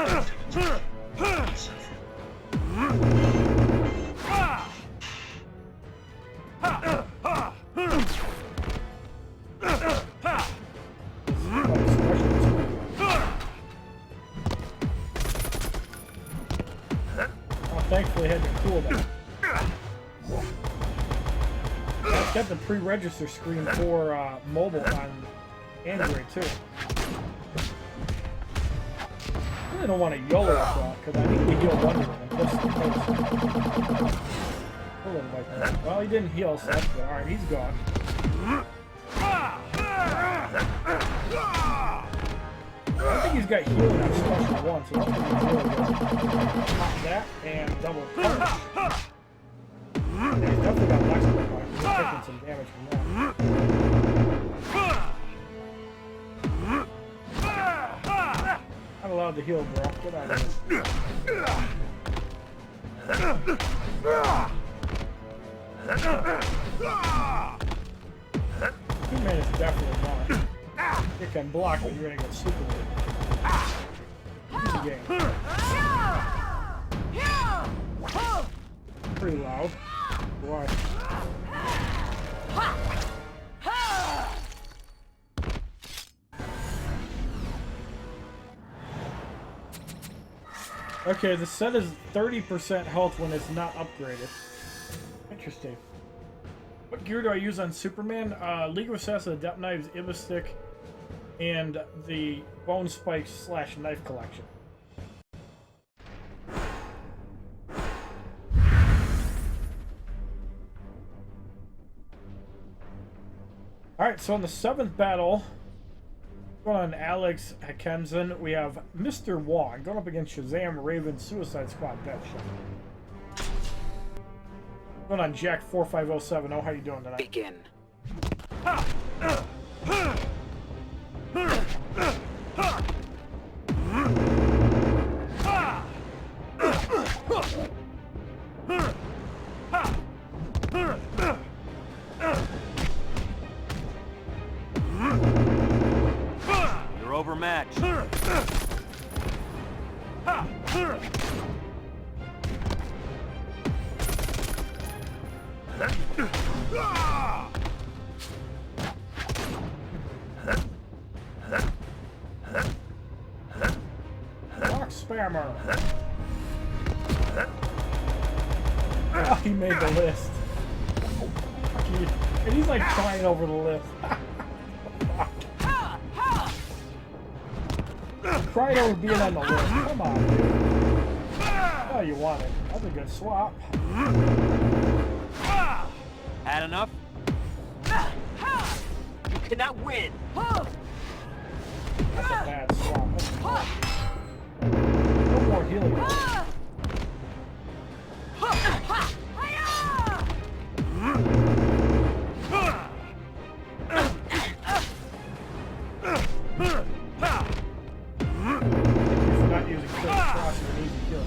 Thankfully, had to cool that. I've got the pre-register screen for mobile on Android too. Look at really don't want to YOLO it though, because I need to heal one of them. Just in case. A little like that. Well, he didn't heal, so that's good. Alright, he's gone. I think he's got healing on special one, so that's pretty really good. Pop that and double punch. Yeah, he's definitely got electrical punch. He's taking some damage from that. Not allowed to heal, bro. Get out of here. 2 minutes definitely gone. You can block, but you're gonna get super weak. Easy game. Pretty loud. Why? Okay, the set is 30% health when it's not upgraded. Interesting. What gear do I use on Superman? League of Assassins, Adept Knives, Ibistic, and the Bone Spikes / Knife Collection. Alright, so in the 7th battle, going on Alex Hackensen, we have Mr. Wong going up against Shazam, Raven, Suicide Squad, Deathstroke. Going on Jack 45070. How you doing tonight? Begin. You're overmatched. Rock Spammer. Oh, he made the list. And he's like flying over the list. Crying over being on the list. Come on, dude. Oh, you want it. That's a good swap. Had enough? You cannot win. That's a bad swap. No more healing. If you're not using Kill Cross, you're an easy kill.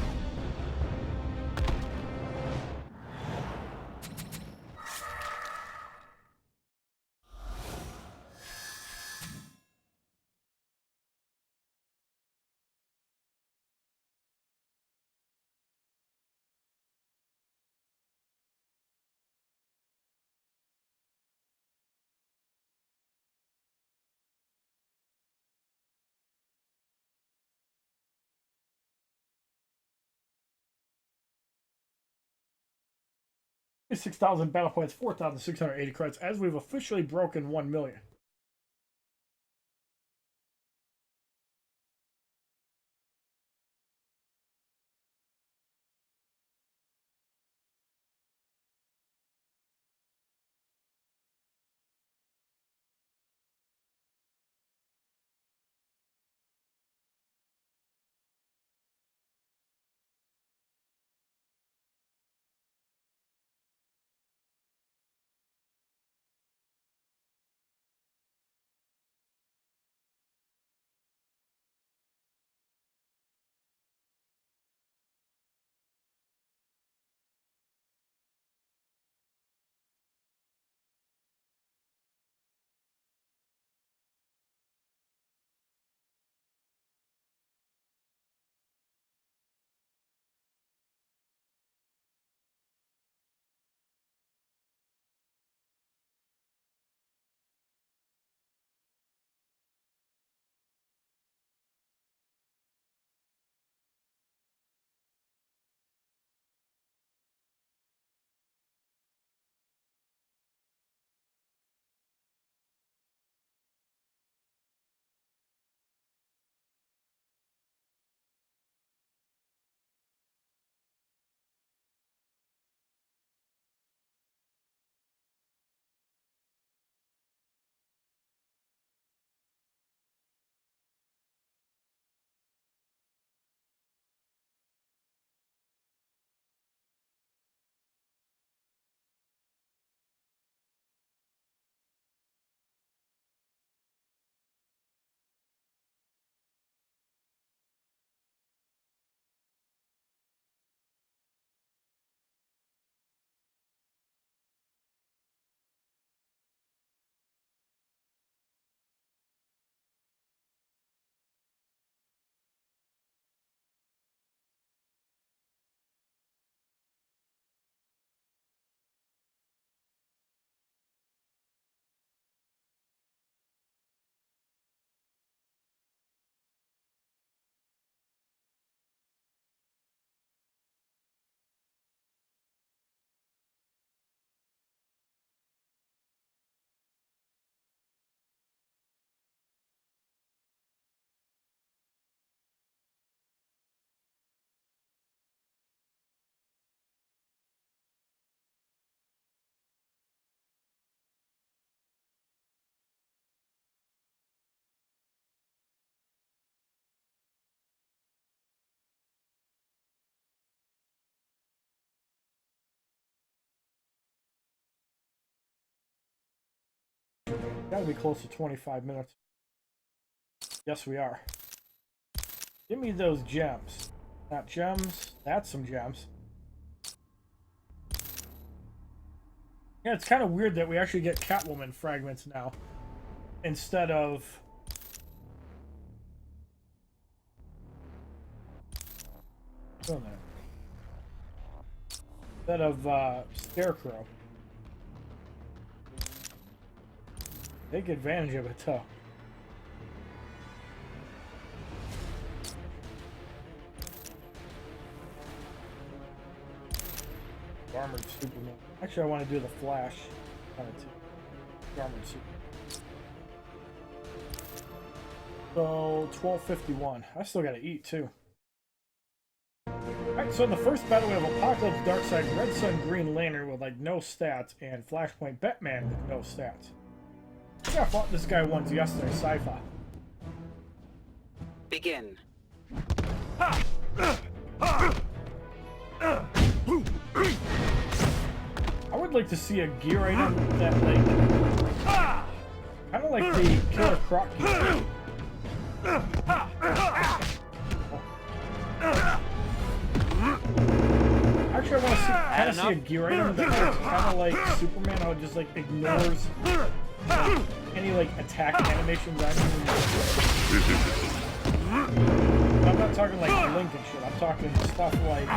Six 6,000 battle points, 4,680 credits, as we've officially broken 1 million. Gotta be close to 25 minutes. Yes, we are. Give me those gems. Not gems. That's some gems. Yeah, it's kind of weird that we actually get Catwoman fragments now. Instead of... Oh, no. Instead of Scarecrow. Take advantage of it, though. Armored Superman. Actually, I want to do the Flash. Armored Superman. So, 12:51. I still gotta eat, too. Alright, so in the first battle we have Apocalypse, Darkseid, Red Sun, Green Lantern with, like, no stats, and Flashpoint Batman with no stats. I think I fought this guy once yesterday, Sci-Fi. Begin. I would like to see a gear item that, like, kind of like the Killer Croc gear. Actually, I want to kind of see a gear item that looks kind of like Superman. How it just like ignores like, any like attack animations I'm using. I'm not talking like Blink and shit. I'm talking stuff like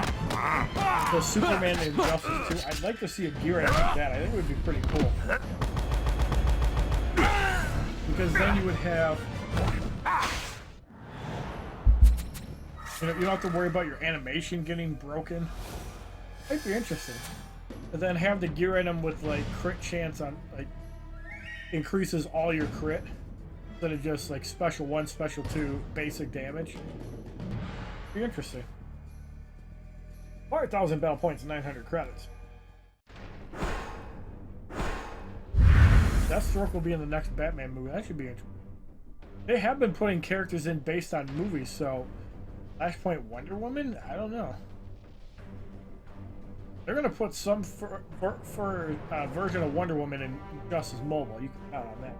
the Superman and Injustice 2. I'd like to see a gear item like that. I think it would be pretty cool. Because then you would have... You know, you don't have to worry about your animation getting broken. Might be interesting. And then have the gear item with like crit chance on, like, increases all your crit. Instead of just like special 1, special 2, basic damage. Be interesting. 5,000 battle points and 900 credits. Deathstroke will be in the next Batman movie. That should be interesting. They have been putting characters in based on movies, so Flashpoint Wonder Woman? I don't know. They're gonna put some version of Wonder Woman in Justice Mobile. You can count on that.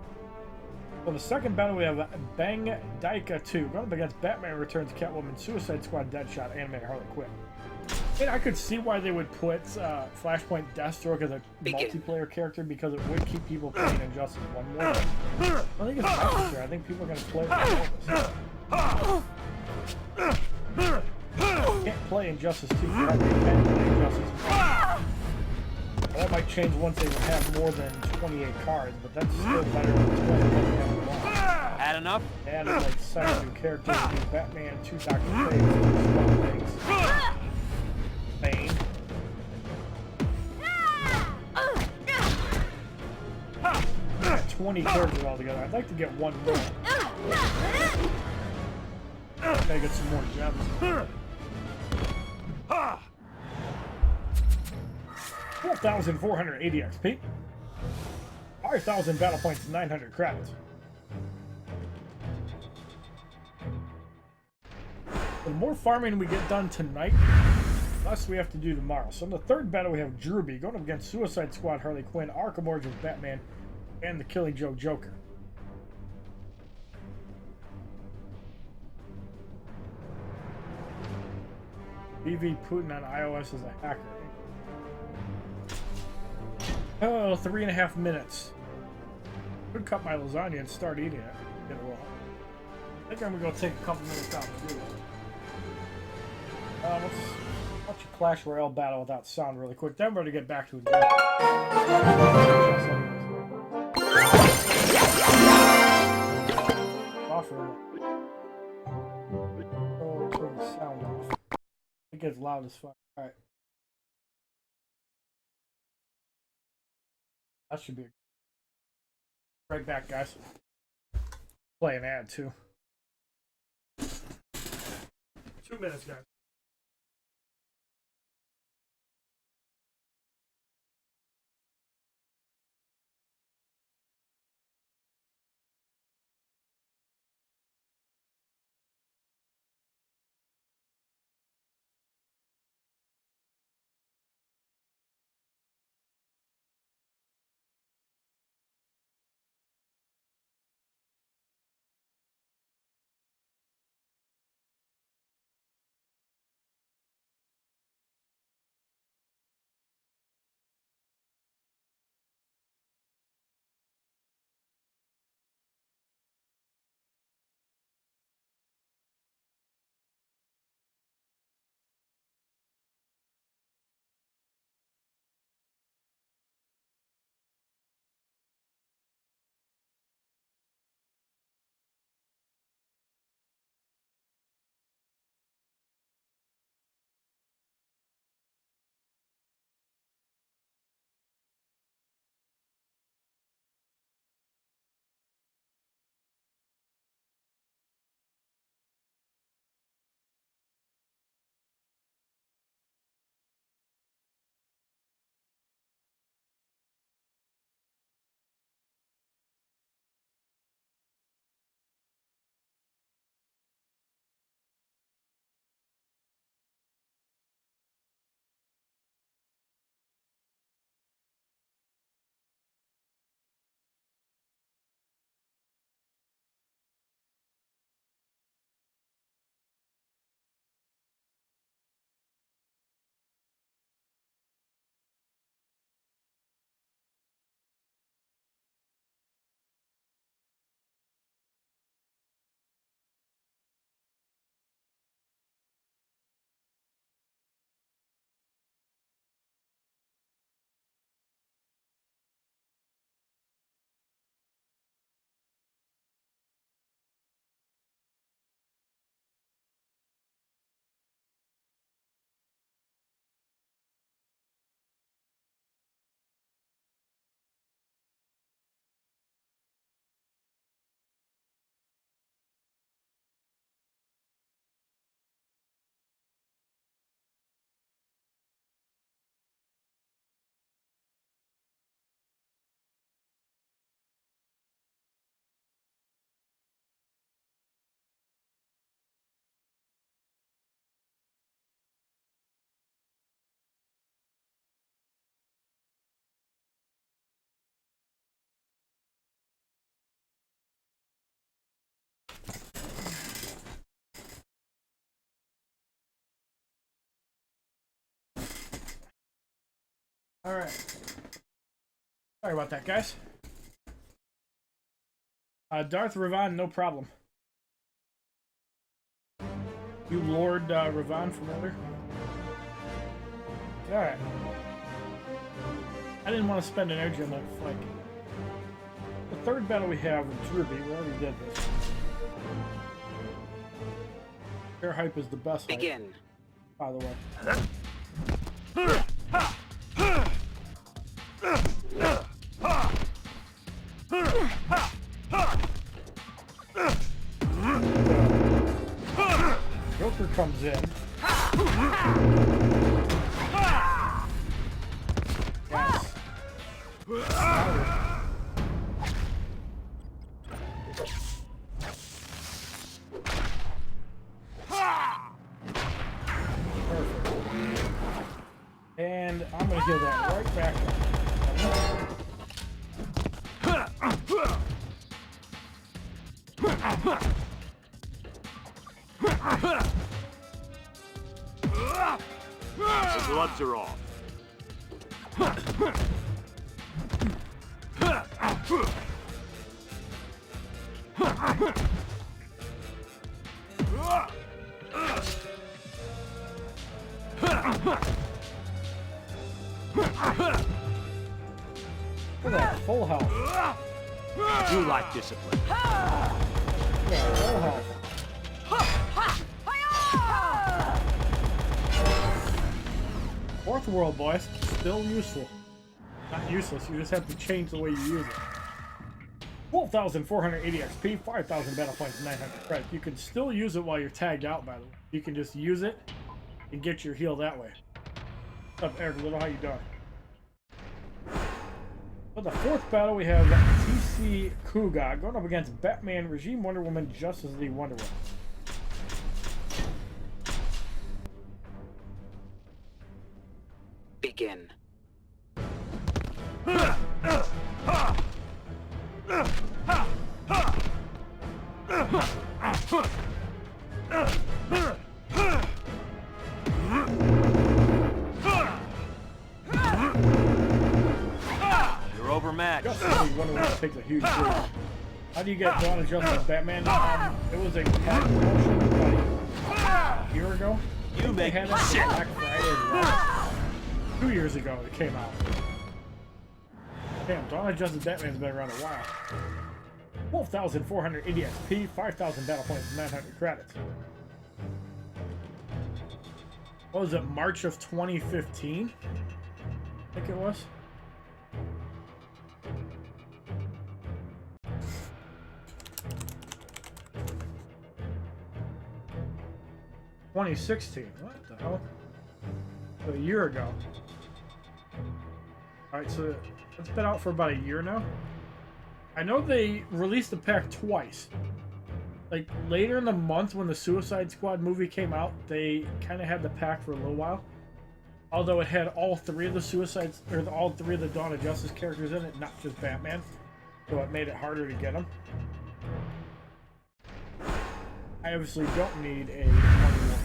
For the second battle, we have Bang Daika 2. Going up against Batman Returns, Catwoman, Suicide Squad, Deadshot, Animated Harley Quinn. And I could see why they would put Flashpoint Deathstroke as a multiplayer character, because it would keep people playing Injustice 1 more. I don't think it's necessary. I think people are going to play it for you can't play Injustice 2. You can play Injustice 1. Well, that might change once they have more than 28 cards, but that's still better than 20 when they have them all. Had enough? They added like 7 new characters: Batman, 2 Dr. Fate, 2 Swamp Things, Bane. Got 20 characters altogether. I'd like to get one more. Gotta get some more gems. 4,480 XP. 5,000 battle points, 900 credits. The more farming we get done tonight, the less we have to do tomorrow. So in the third battle, we have Drewby going up against Suicide Squad, Harley Quinn, Arkham Origins, Batman, and the Killing Joke Joker. BV Putin on iOS is a hacker. Oh, 3.5 minutes. Could cut my lasagna and start eating it. Get it raw. I think I'm gonna go take a couple minutes out to do it. Let's watch a Clash Royale battle without sound really quick. Then we're gonna get back to it. Oh, turn the sound off. It gets loud as fuck. Alright. That should be right back, guys. Play an ad too. 2 minutes, guys. Alright. Sorry about that, guys. Darth Revan, no problem. You Lord Revan from earlier? Alright. I didn't want to spend energy on that flank. The third battle we have with Druby, we already did this. Air hype is the best hype, Begin. by the way. Joker comes in. Yes. Perfect. And I'm gonna heal that right back up. The gloves are off. Look at that, full health. You like discipline. Yeah, full health. Fourth world, boys. Still useful. Not useless, you just have to change the way you use it. 12,480 XP, 5,000 battle points, 900 credit. You can still use it while you're tagged out, by the way. You can just use it and get your heal that way. What's up, Eric Little? How you doing? For the fourth battle, we have TC Kuga going up against Batman, Regime Wonder Woman, Justice League Wonder Woman. Begin. You're overmatched. Justice League Wonder Woman takes a huge break. How do you get Dawn of Justice Batman? It was a pack promotion about a year ago. You make They had me it on sick. Black Friday as well. 2 years ago it came out. Damn, Dawn of Justice Batman's been around a while. 12,480 XP, 5,000 battle points, 900 credits. What was it, March of 2015? I think it was. $2016. What the hell? So a year ago. Alright, so it's been out for about a year now. I know they released the pack twice. Like, later in the month when the Suicide Squad movie came out, they kind of had the pack for a little while. Although it had all three of the all three of the Dawn of Justice characters in it, not just Batman. So it made it harder to get them. I obviously don't need a Wonder Woman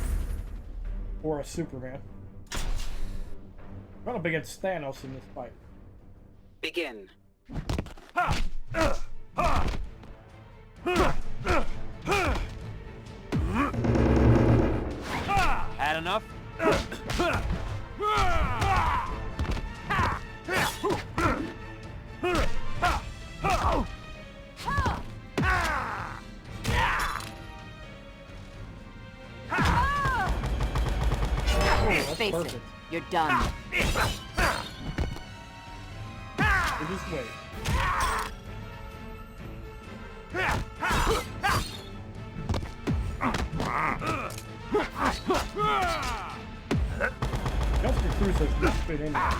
or a Superman. Run up against Thanos in this fight. Begin. Had enough? Face perfect. it, you're done. We'll just wait. Justin Cruz has not been in there.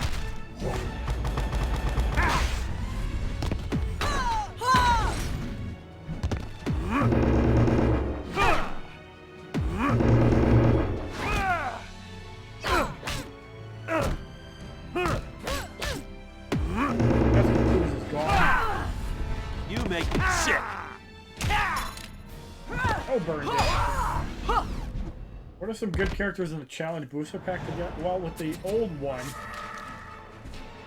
Justin Cruz is gone. You make me sick. Oh, burn down. What are some good characters in the challenge booster pack to get? Well, with the old one,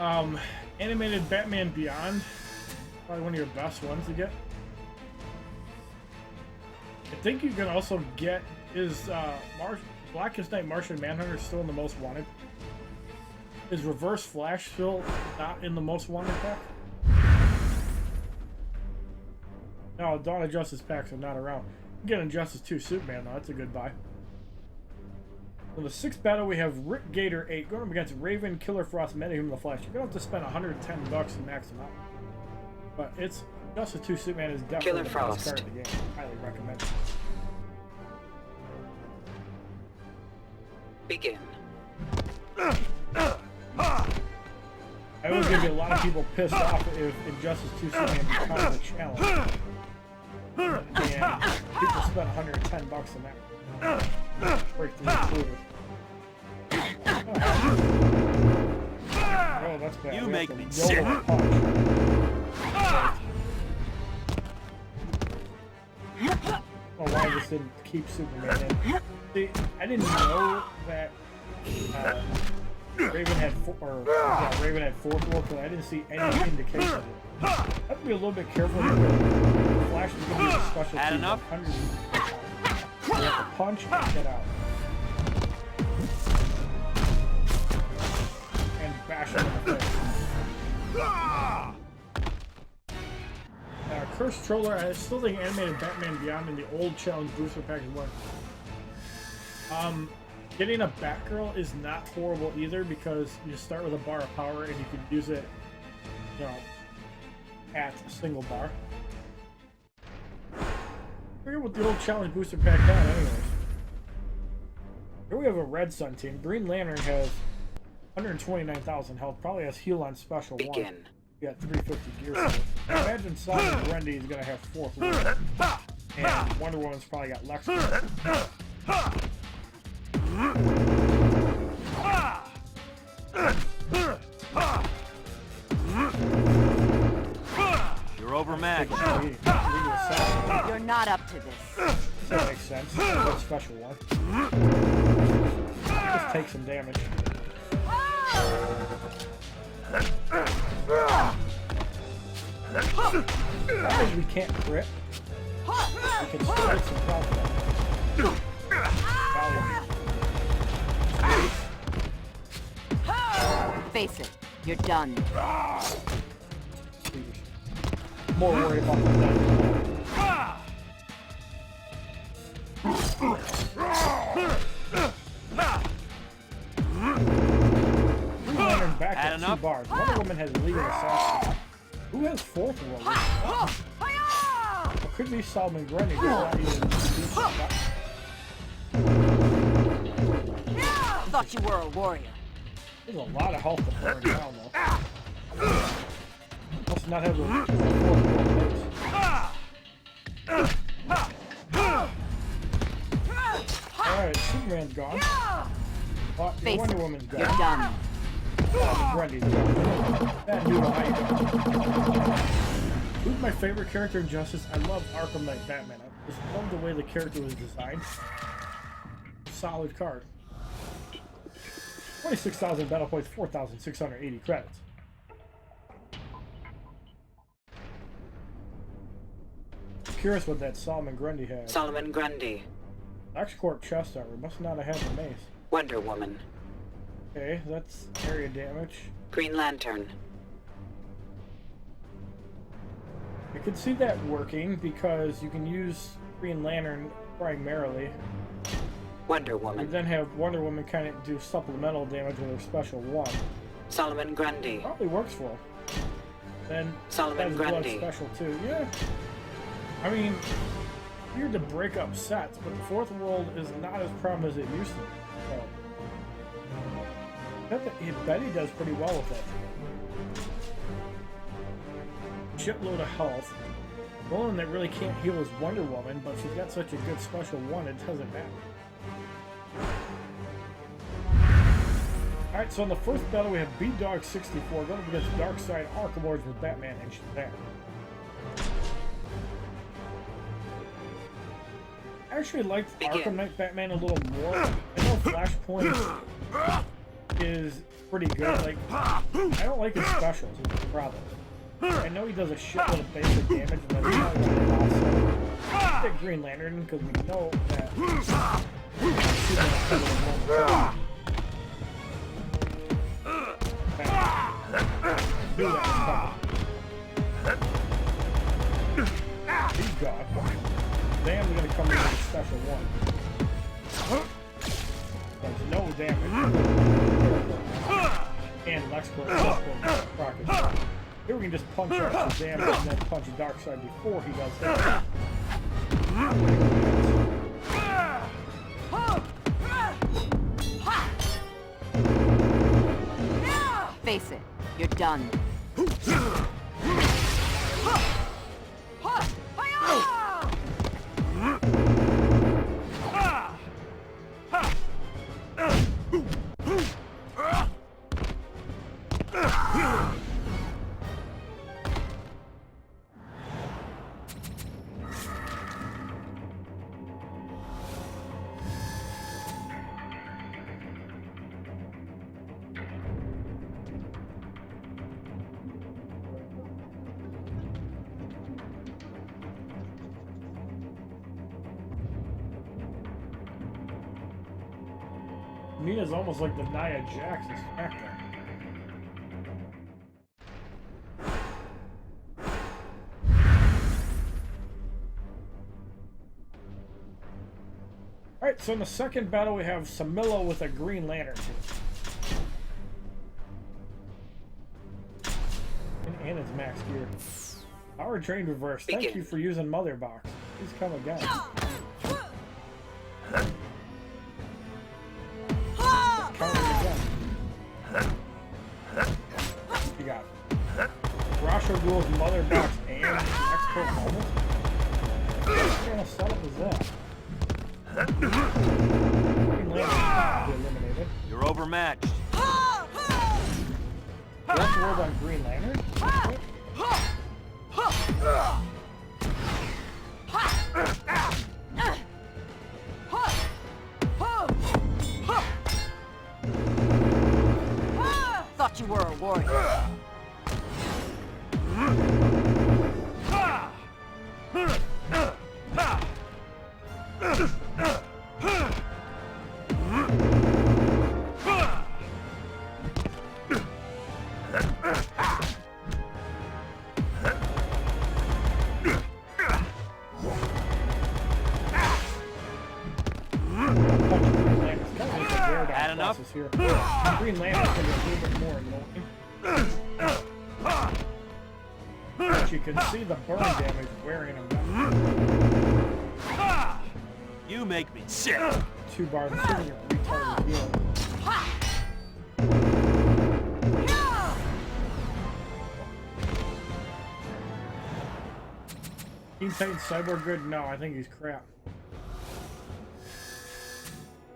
Animated Batman Beyond. Probably one of your best ones to get. I think you can also get Blackest Night Martian Manhunter still in the most wanted. Is Reverse Flash still not in the most wanted pack? No, Dawn of Justice packs are not around. You get Injustice 2 Superman though, that's a good buy. In the sixth battle, we have Rick Gator 8 going up against Raven, Killer Frost, Metahuman, the Flash. You're going to have to spend $110 to max them out. But it's Justice 2 Superman is definitely the best card in the game. Highly recommend it. Begin. I always give you a lot of people pissed off if Injustice 2 Superman becomes a challenge. And people spend $110 to max. Break through included. Oh, that's bad. You We make have to me roll sick. a punch. Oh, why I just didn't keep Superman in. See, I didn't know that Raven had Raven had fourth wall because I didn't see any indication of it. I have to be a little bit careful because Flash is going to use a special Had team enough? 100. You have to punch and get out. And bash him in the face. Cursed Troller, I still think Animated Batman Beyond in the old challenge booster pack is one. Getting a Batgirl is not horrible either because you start with a bar of power and you can use it, you know, at a single bar. I forget what the old challenge booster pack had anyways. Here we have a Red Sun team. Green Lantern has 129,000 health, probably has heal on special Begin. 1. You got 350 gear skills. Imagine Solomon Grundy is going to have 4th wheel. And Wonder Woman's probably got Lex. You're overmatched. You're not up to this. That makes sense. That's a special one. Just take some damage. Because we can't crit, we can strike some confidence. Face it, you're done. More worried about the Lantern back Had at enough? 2 bars. Wonder Woman has legal assassin. Who has 4th world? It could be Solomon Grundy. Thought you were a warrior. There's a lot of health to burn down though. Must not have the 4th world base. Alright, Superman's gone. Face Wonder it, Woman's you're gone. done. Grundy's gone. That dude, how you doing? Who's my favorite character in Justice? I love Arkham Knight Batman. I just love the way the character was designed. Solid card. 26,000 battle points, 4,680 credits. Curious what that Solomon Grundy had. Solomon Grundy. LexCorp chest armor. Must not have had the mace. Wonder Woman. Okay, that's area damage. Green Lantern. I could see that working because you can use Green Lantern primarily. Wonder And Woman. then have Wonder Woman kind of do supplemental damage with her special 1. Solomon Grundy. Probably works for him. Then Solomon has blood Grundy. special too. Yeah. I mean, weird to break up sets, but the 4th world is not as prominent as it used to be. So, Betty does pretty well with it. Shitload of health. The only one that really can't heal is Wonder Woman, but she's got such a good special 1, it doesn't matter. Alright, so in the first battle we have B-Dog 64 going up against Darkseid, Arkham Origins, Batman, and Shazam. I actually liked Begin. Arkham Knight Batman a little more. I know Flashpoint is pretty good. Like, I don't like his specials, is the problem. I know he does a shitload of basic damage, and that's not what it also. Pick Green Lantern, because we know that. Do that stuff. He's gone. Dan's gonna come in with a special one. There's no damage. And Lexport rocket. Here we can just punch out Shazam and then punch Darkseid before he does that. Face it, you're done. Nina's almost like the Nia Jax in SmackDown. Alright, so in the second battle we have Samilla with a Green Lantern. And Anna's max gear. Power drain reverse. Thank you for using Mother Box. Please come again. You got Rasho Ghul's Mother Box and Expert Helmet. What kind of setup is that? Green Lantern eliminated. You're overmatched. Left world on Green Lantern? Thought you were a warrior. Had enough? Here. Green Lantern can be a little bit more annoying. But you can see the burn damage wearing him down. You make me sick. 2 bars and shooting your retarded heal. Teen Titan Cyborg good? No, I think he's crap.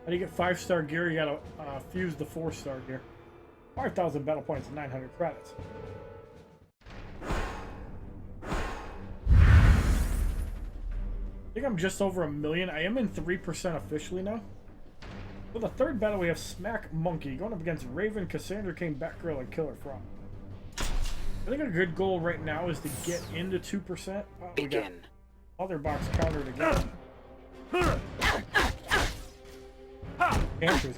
How do you get 5-star gear? You gotta fuse the 4-star gear. 5,000 battle points and 900 credits. I think I'm just over 1 million. I am in 3% officially now. For the third battle, we have Smack Monkey going up against Raven, Cassandra Cain, Batgirl, and Killer Frog. I think a good goal right now is to get into 2%. We got Mother Box countered again. Answers.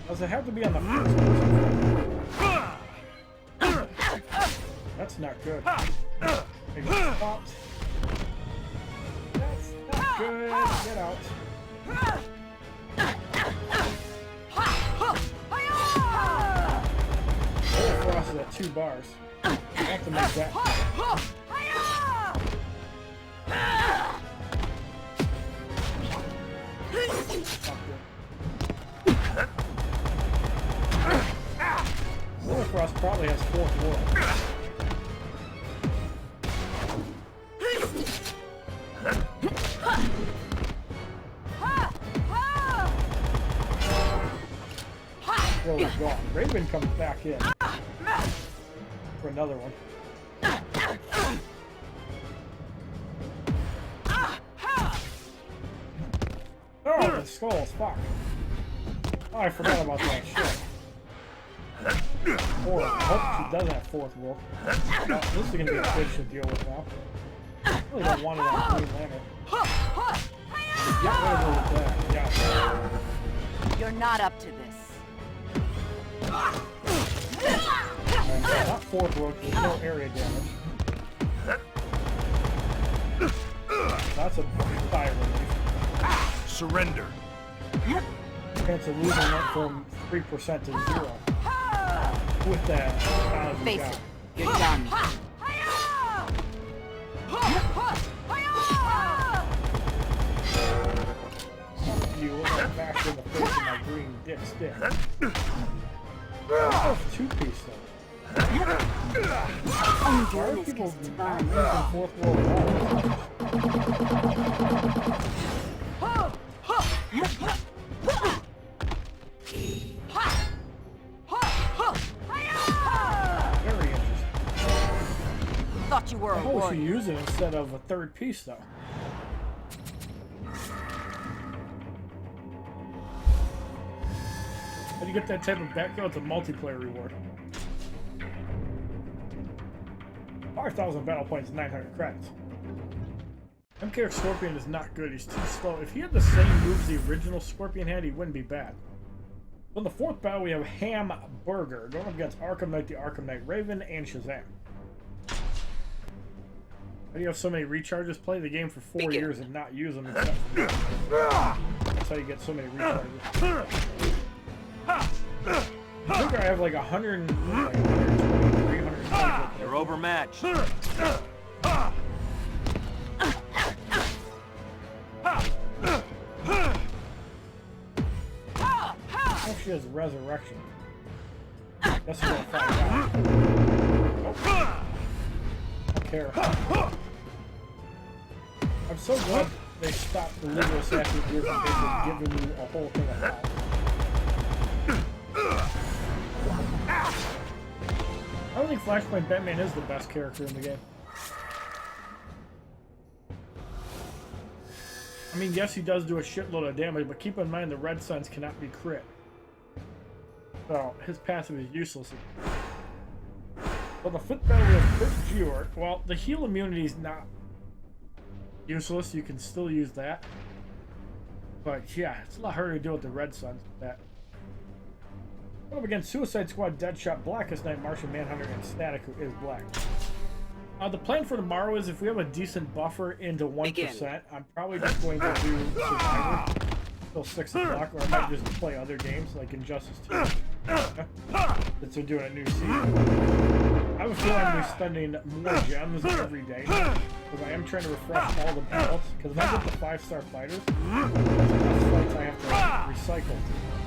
Does it have to be on the first person? That's not good. Maybe stopped. That's not good. Get out. Cross is at 2 bars. I have to make that. Frost probably has 4th world. Well, he's gone. Raven comes back in for another one. Oh, the skulls, fuck. Oh, I forgot about that shit. Fourth. I hope she doesn't have fourth wolf. Oh, this is gonna be a bitch to deal with now. I really don't want it on Green Lantern. Get rid of her with that. Yeah. You're not up to this. Not fourth wolf, there's no area damage. That's a fire relief. Surrender. Chance of losing it from 3% to 0. With that, Face it. You're done. You look like faster in the face of my green dick stick. That's two-piece though. Why are people not using fourth world Very interesting. Thought you were a I hope we warrior. should use it instead of a third piece though. How do you get that type of background? It's a multiplayer reward. 5,000 battle points, 900 credits. MK Scorpion is not good, he's too slow. If he had the same moves the original Scorpion had, he wouldn't be bad. So in the fourth battle, we have Hamburger going up against Arkham Knight, the Arkham Knight Raven, and Shazam. How do you have so many recharges? Play the game for 4 years and not use them except for that's how you get so many recharges. I think I have like 100, like 120, 300. You're overmatched. Oh, she has resurrection. Guess we're gonna find out. Oh. I don't care. I'm so glad they stopped the legal assassin here from basically giving you a whole thing of health. I don't think Flashpoint Batman is the best character in the game. I mean, yes, he does do a shitload of damage, but keep in mind the Red Suns cannot be crit. So, his passive is useless. Well, the fifth battle we have Chris George. Well, the heal immunity is not useless. You can still use that. But yeah, it's a lot harder to deal with the Red Suns than that. Up against Suicide Squad, Deadshot, Blackest Night, Martian Manhunter, and Static, who is black. The plan for tomorrow is if we have a decent buffer into 1%, I'm probably just going to do Survivor till 6 o'clock, or I might just play other games like Injustice 2. Since they're doing a new season. I have a feeling I'm going to be spending more gems every day because I am trying to refresh all the battles. Because if I get the 5-star fighters, that's the best fights I have to recycle.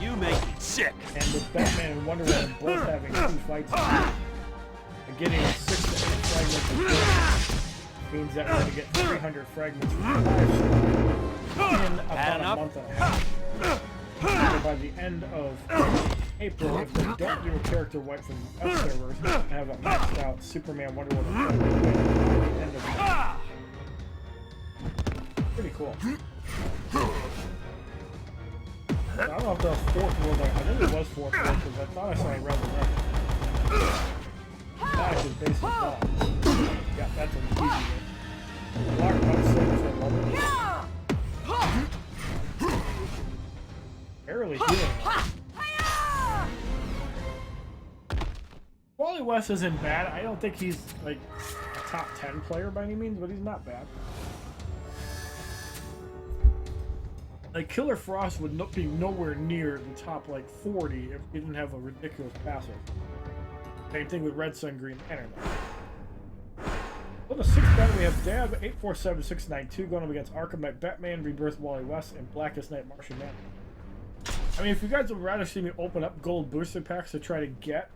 You make me sick. And with Batman and Wonder Woman both having 2 fights, and getting 6 to 8 fragments of means that we're going to get 300 fragments from 5-star in about a month and a half. So by the end of April, if they don't do a character wipe from the US servers and have a maxed out Superman Wonder Woman by the end of May. Pretty cool. I don't know if that was fourth world. I think it was fourth world because I thought I saw a resurrection. That is basically done. Yeah, that's an easy one. Block about 6 and barely healing. Wally West isn't bad. I don't think he's like a top 10 player by any means, but he's not bad. Like Killer Frost would be nowhere near the top like 40 if he didn't have a ridiculous passive. Same thing with Red Sun Green Lantern. On the 6th battle we have Dab 847692 going up against Arkham Knight Batman, Rebirth Wally West, and Blackest Night Martian Man. I mean, if you guys would rather see me open up gold booster packs to try to get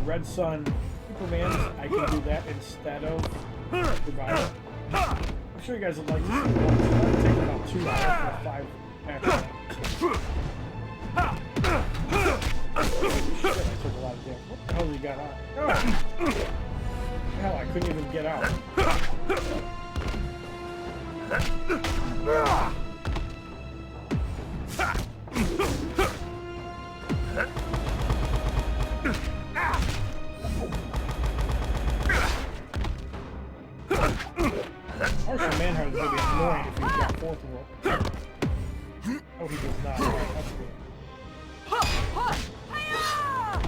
Red Sun Superman, I can do that instead of Survivor. I'm sure you guys would like to see it. It'll take about 2 hours for 5 packs. Shit, I took a lot of damage. What the hell did he got on? Oh. Hell, I couldn't even get out. fourth world. Oh, he does not. That's good.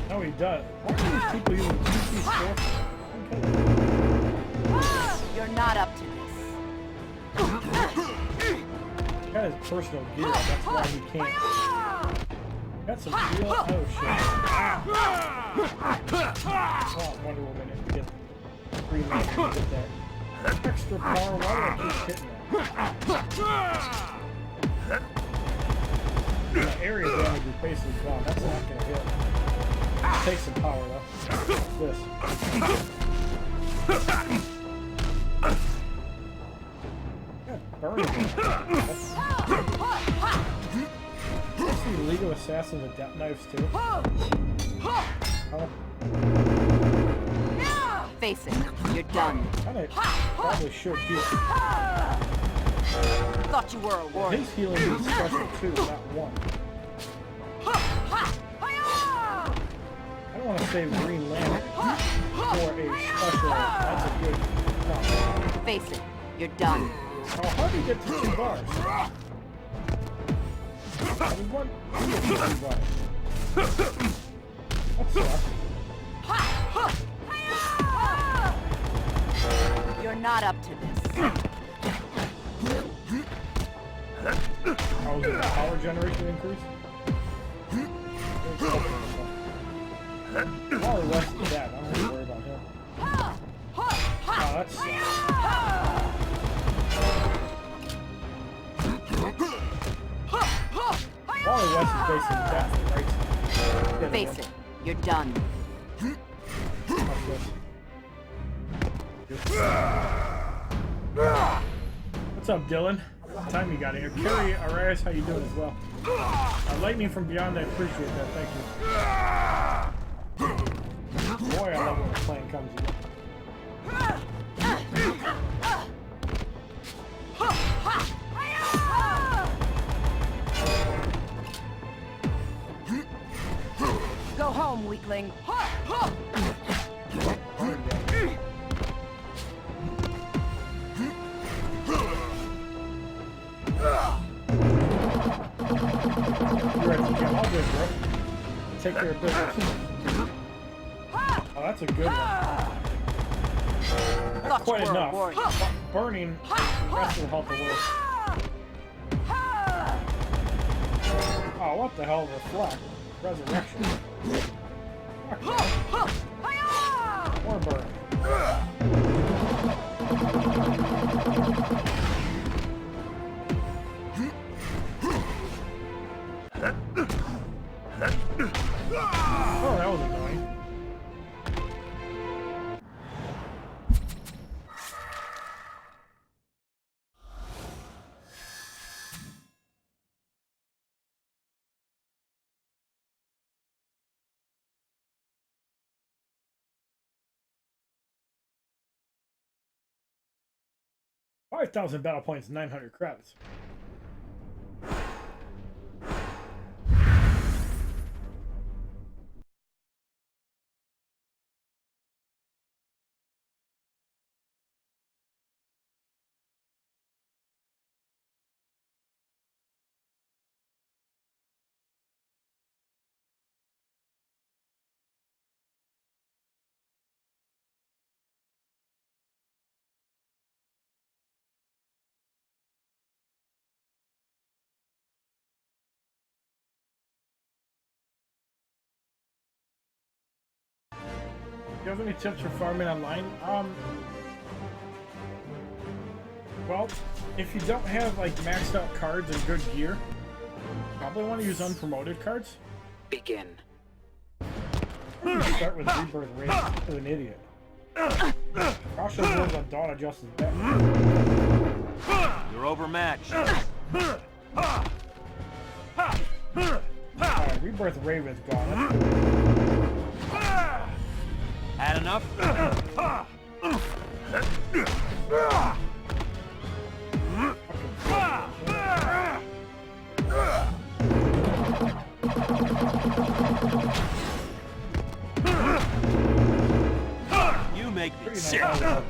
No, he does. Why do these people use 2C4? You're not up to this. He got his personal gear, that's why he can't. Got some real. Oh shit. Oh, Wonder Woman and get Green Lantern to get that extra power. Why do I keep hitting that? The area damage is basically gone. That's not gonna hit. Take some power though. This. God, burning. Let's see legal assassins and death knives too. Oh. Face it, you're done. I probably should heal. Thought you were a warrior. His healing is special too, not one. I don't want to save Green Lantern for a special. That's a good combo. Face it, you're done. Oh, how do you get to 2 bars? I mean, what? You get to 2 bars. That sucks. You're not up to this. Oh, is it a power generation increase? Probably less than that. I don't have to worry about him. Oh, that sucks. Wally West is basically death, right? Face it, you're done. What's up, Dylan? What time you got here? Carrie Arias, how you doing as well? Lightning from Beyond, I appreciate that. Thank you. Boy, I love when the plane comes in. Go home, weakling. Take care of business. Oh, that's a good one. That's quite enough. Burning the rest of the health away. Oh, what the hell? Reflect. Resurrection. More burn. Oh, that was annoying. $5,000 battle points, 900 credits. Do you have any tips for farming online? Well, if you don't have like maxed out cards and good gear, probably want to use unpromoted cards. Begin. You start with Rebirth Rage. You're an idiot. Cross your words on Dawn of Justice back. You're overmatched. Alright, Rebirth Raven's gone. Had enough? You make me sick. At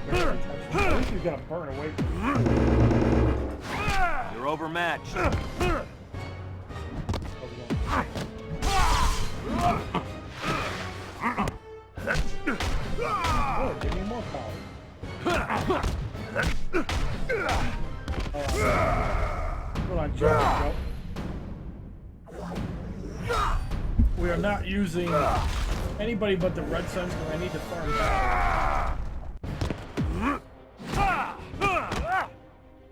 least he's gonna burn away from you. You're You're overmatched. Oh, give me more power. Hold on, Joe. We are not using anybody but the red sense when I need to farm back.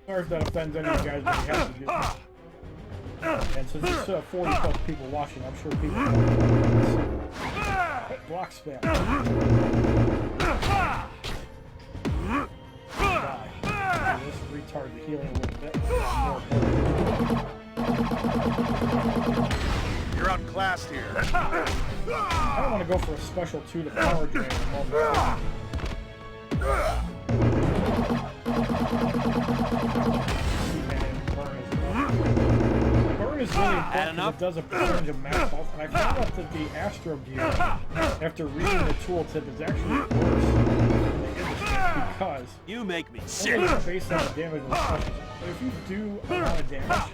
Sorry if that offends any of you guys, but we have to do that. And since it's 40 plus people watching, I'm sure people know. Block spam. Die. This retard the healing a little bit. You're outclassed here. I don't want to go for a special 2 to power drain at the moment. Burn is really important because it does a percentage of max health, and I found out that the Astro gear, after reading the tooltip, is actually worse than the industry because You make me it's sick. only based on the damage and specials. But if you do a lot of damage,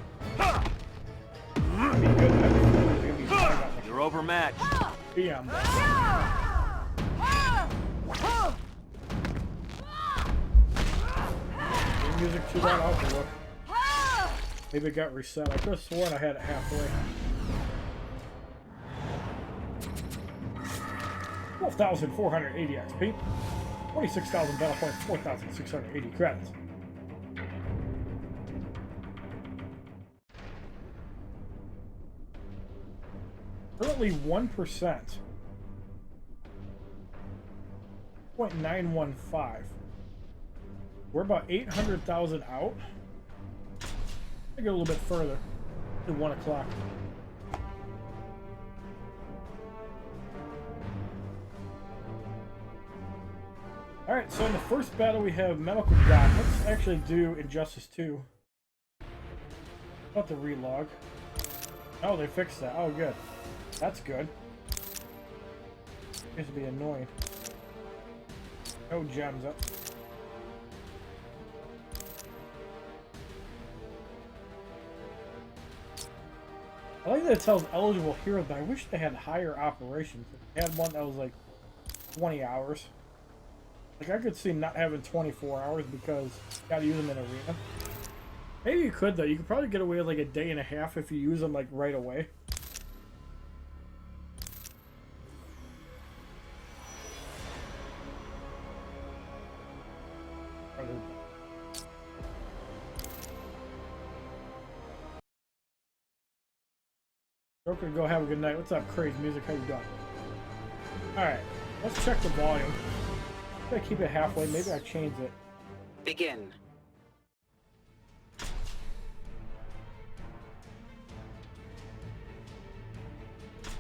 it'd be good. I think it's gonna be fine. You're overmatched. Yeah, I'm the music too loud. I'll have to look. Maybe it got reset. I could have sworn I had it halfway. 12,480 XP. 26,000 battle points. 4,680 credits. Currently 1%. 0.915. We're about 800,000 out. I go a little bit further to 1 o'clock. Alright, so in the first battle we have Medical God. Let's actually do Injustice 2. About the relog. Oh, they fixed that. Oh, good. That's good. Used to be annoying. No gems up. I like that it tells eligible heroes, but I wish they had higher operations. If they had one that was like 20 hours. Like I could see not having 24 hours because you gotta use them in arena. Maybe you could though. You could probably get away with like a day and a half if you use them like right away. Joker, go have a good night. What's up, Crazy Music? How you doing? Alright, let's check the volume. I'm gonna keep it halfway. Maybe I changed it. Begin.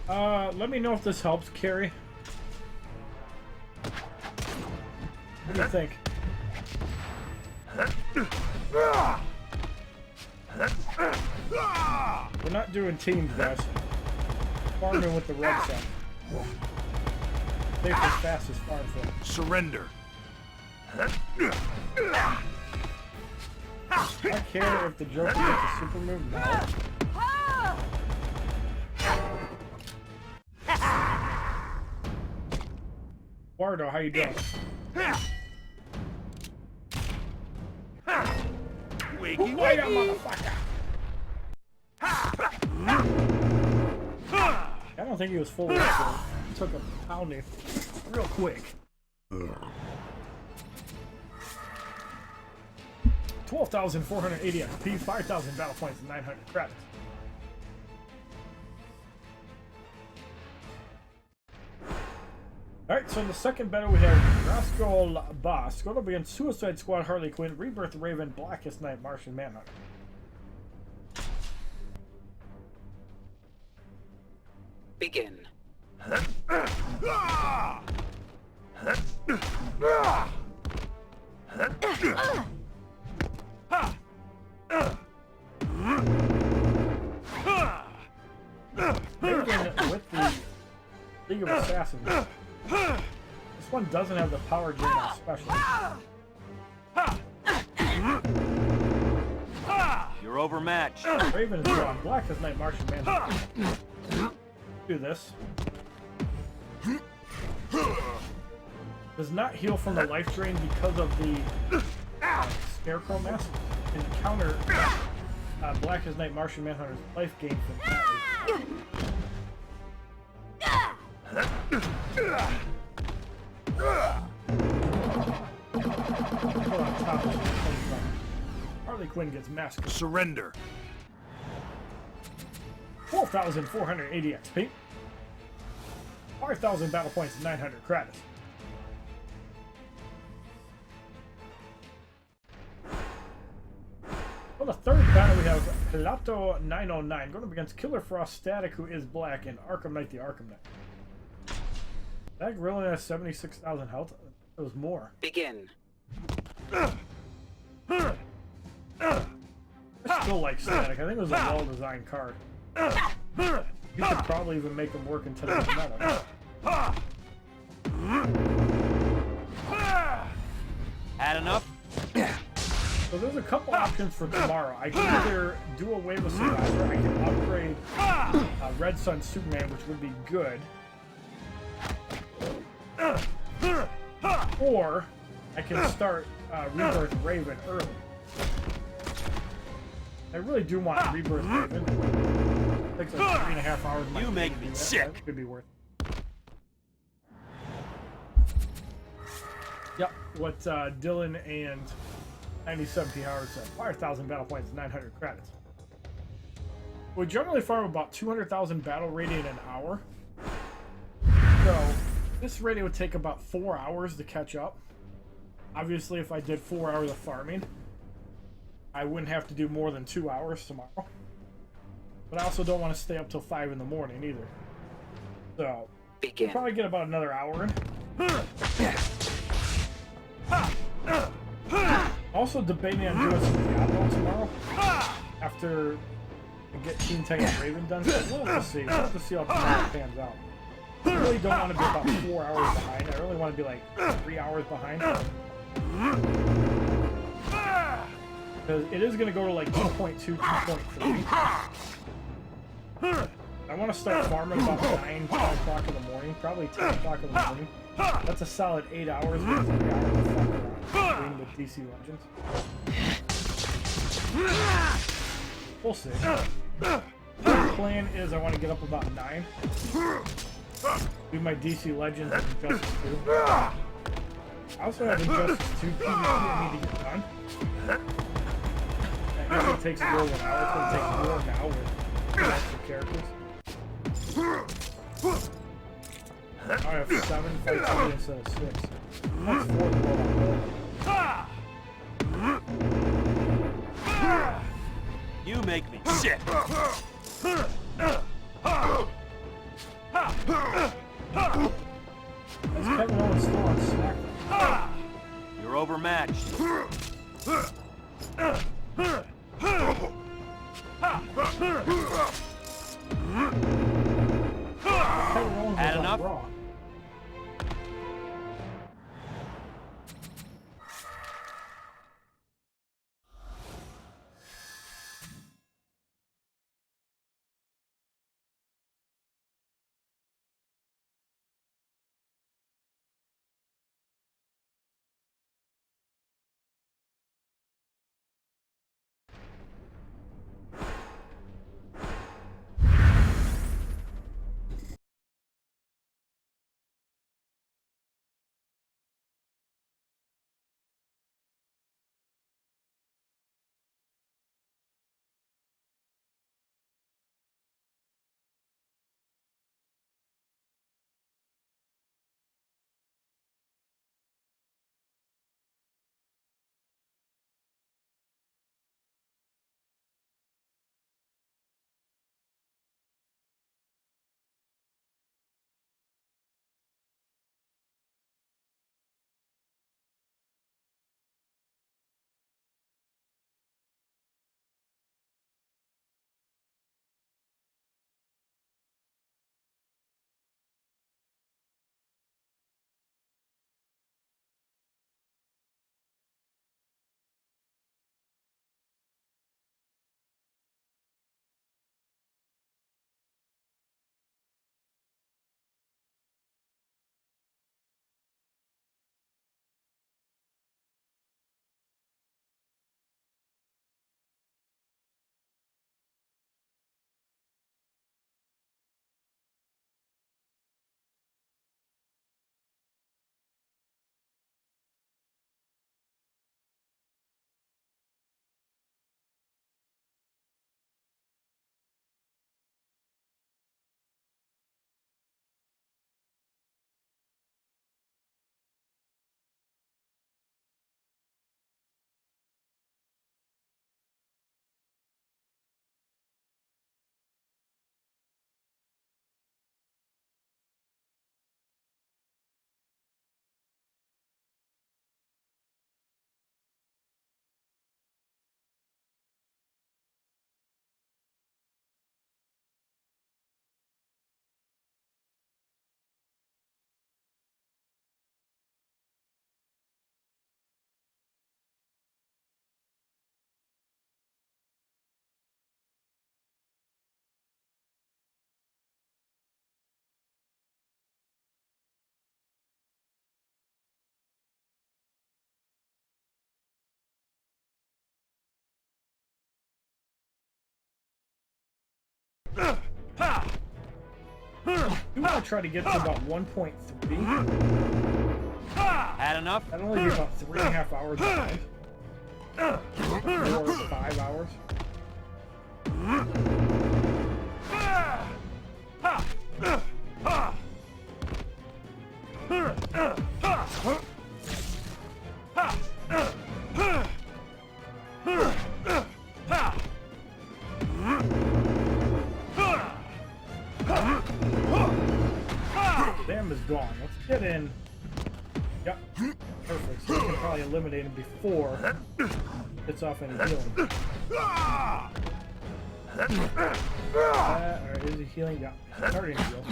Let me know if this helps, Carrie. What do you think? We're not doing teams, guys. Farming with the red set. Safe as fast as farm foot. Surrender. I care if the Joker gets a super move now. Wardo, how you doing? Wakey, Wait, wakey. motherfucker! I don't think he was full rest. He took a pounding real quick. 12,480 XP, 5,000 battle points, and 900 credits. Alright, so in the second battle we have Rascal Boss going up against Suicide Squad, Harley Quinn, Rebirth Raven, Blackest Night, Martian Manhunter. Begin. Raven with the League of Assassins. This one doesn't have the power gain on special. You're overmatched. Raven is gone. Black is Night Martian Man. Do this. Does not heal from the life drain because of the Scarecrow mask. And counter Black is Night Martian Manhunter's life gain from that. Hold on top of it. Harley Quinn gets massacred. Surrender. 4,480 XP. 5,000 battle points and 900 credits. For the third battle, we have Pilato 909 going up against Killer Frost Static, who is black, and Arkham Knight the Arkham Knight. That really has 76,000 health. It was more. Begin. I still like Static. I think it was a well-designed card. You could probably even make them work in today's meta. Had enough? So there's a couple options for tomorrow. I can either do away with Survivor, I can upgrade Red Sun Superman, which would be good. Or I can start Rebirth Raven early. I really do want Rebirth Raven. It takes like 3.5 hours. You make me sick. That could be worth it. Yep, what Dylan and 97P Howard said. 5,000 battle points, 900 credits. We generally farm about 200,000 battle rating an hour. So this rating would take about 4 hours to catch up. Obviously, if I did 4 hours of farming, I wouldn't have to do more than 2 hours tomorrow. But I also don't want to stay up till 5 in the morning either. So Begin. probably get about another hour in. Also debating on doing some Diablo tomorrow after I get Teen Titan Raven done. So we'll have to see. We'll have to see how tomorrow pans out. I really don't want to be about 4 hours behind. I really want to be like 3 hours behind. Because it is going to go to like 2.2, 2.3. I want to start farming about 9, 10 o'clock in the morning. Probably 10 o'clock in the morning. That's a solid 8 hours with 3 hours of fucking around with DC Legends. We'll see. The plan is I want to get up about 9. Do my DC Legends and Injustice 2. I also have Injustice 2 PvP I need to get done. That usually takes more than an hour. It's going to take more now with extra characters. I have 7 fights today instead of 6. That's 4 world on. You make me sick. Is Kevin Owens still on SmackDown? You're overmatched. Kevin Owens Had was on enough? Raw. You want to try to get to about 1.3. Had enough? That'll only be about 3.5 hours. 4 or 5 hours. Damn is gone. Let's get in. Yep. Perfect. So we can probably eliminate him before it's off any healing. Alright, is he healing? Yeah. Starting to heal.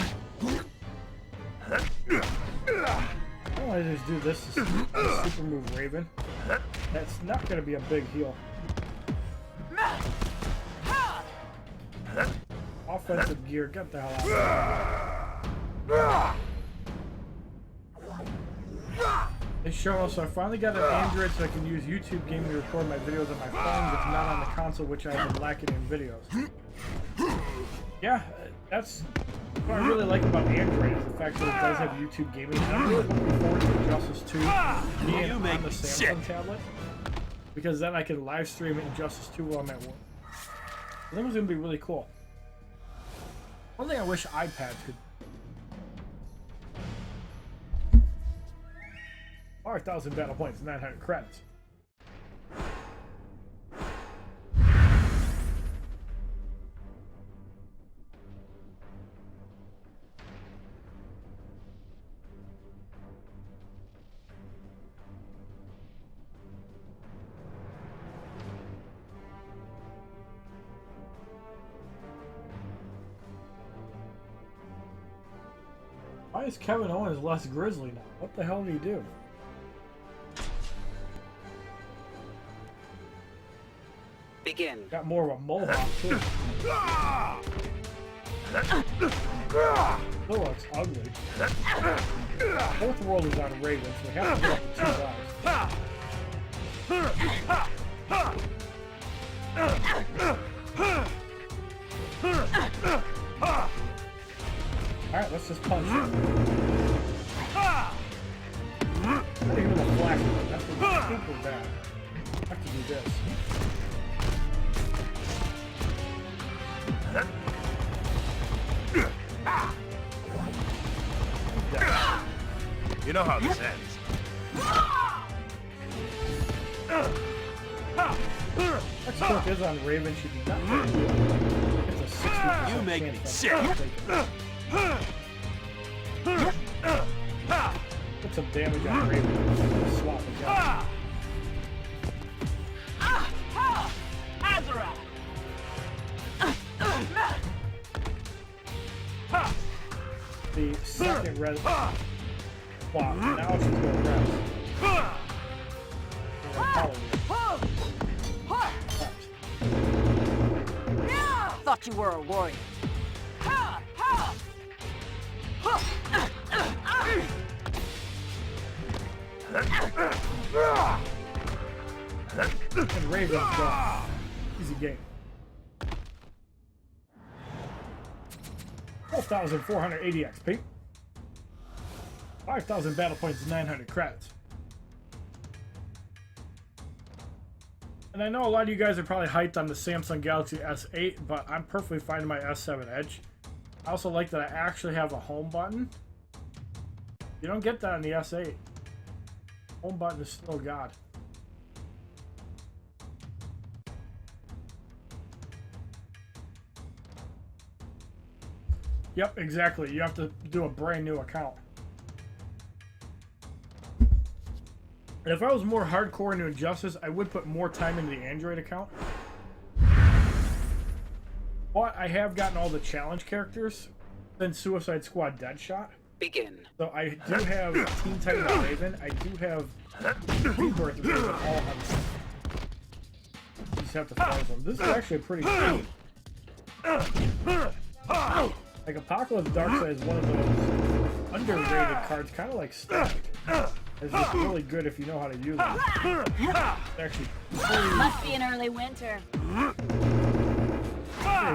I want to just do this super move Raven. That's not going to be a big heal. Offensive gear, get the hell out of here. It's showing, so I finally got an Android so I can use YouTube Gaming to record my videos on my phone, if not on the console, which I have been lacking in videos. Yeah, that's what I really like about Android, is the fact that it does have YouTube Gaming. And I'm really looking forward to Injustice 2 being on the Samsung tablet, because then I can live stream Injustice 2 while I'm at work. I think it's going to be really cool. One thing I wish iPads could. 5,000 battle points, 900 credits. Why is Kevin Owens less grizzly now? What the hell did he do? Begin. Got more of a mohawk too. Still looks ugly. Both world is on Raven, so we have to get up to 2 guys. Alright, let's just punch him. Not even a flashpoint. That's super bad. I have to do this. You know how this ends. Next hook is on Raven. Should be not very good. It's a 60% You make me chance sick. Put some damage on Raven. Swap it down. The second res swap. Now she's going to rest. Thought you were a warrior. And Raven's gone. Easy game. 12,480 XP. 5,000 battle points, 900 credits. And I know a lot of you guys are probably hyped on the Samsung Galaxy S8, but I'm perfectly fine in my S7 Edge. I also like that I actually have a home button. You don't get that on the S8. Home button is still God. Yep, exactly. You have to do a brand new account. And if I was more hardcore into Injustice, I would put more time into the Android account. But I have gotten all the challenge characters since Suicide Squad Deadshot. Begin. So I do have Teen Titan Raven. I do have Rebirth Raven all on the. You just have to follow them. This is actually pretty cool. Like Apocalypse Darkseid is one of those underrated cards, kind of like Static. It's just really good if you know how to use them. It's actually pretty Must be an early winter.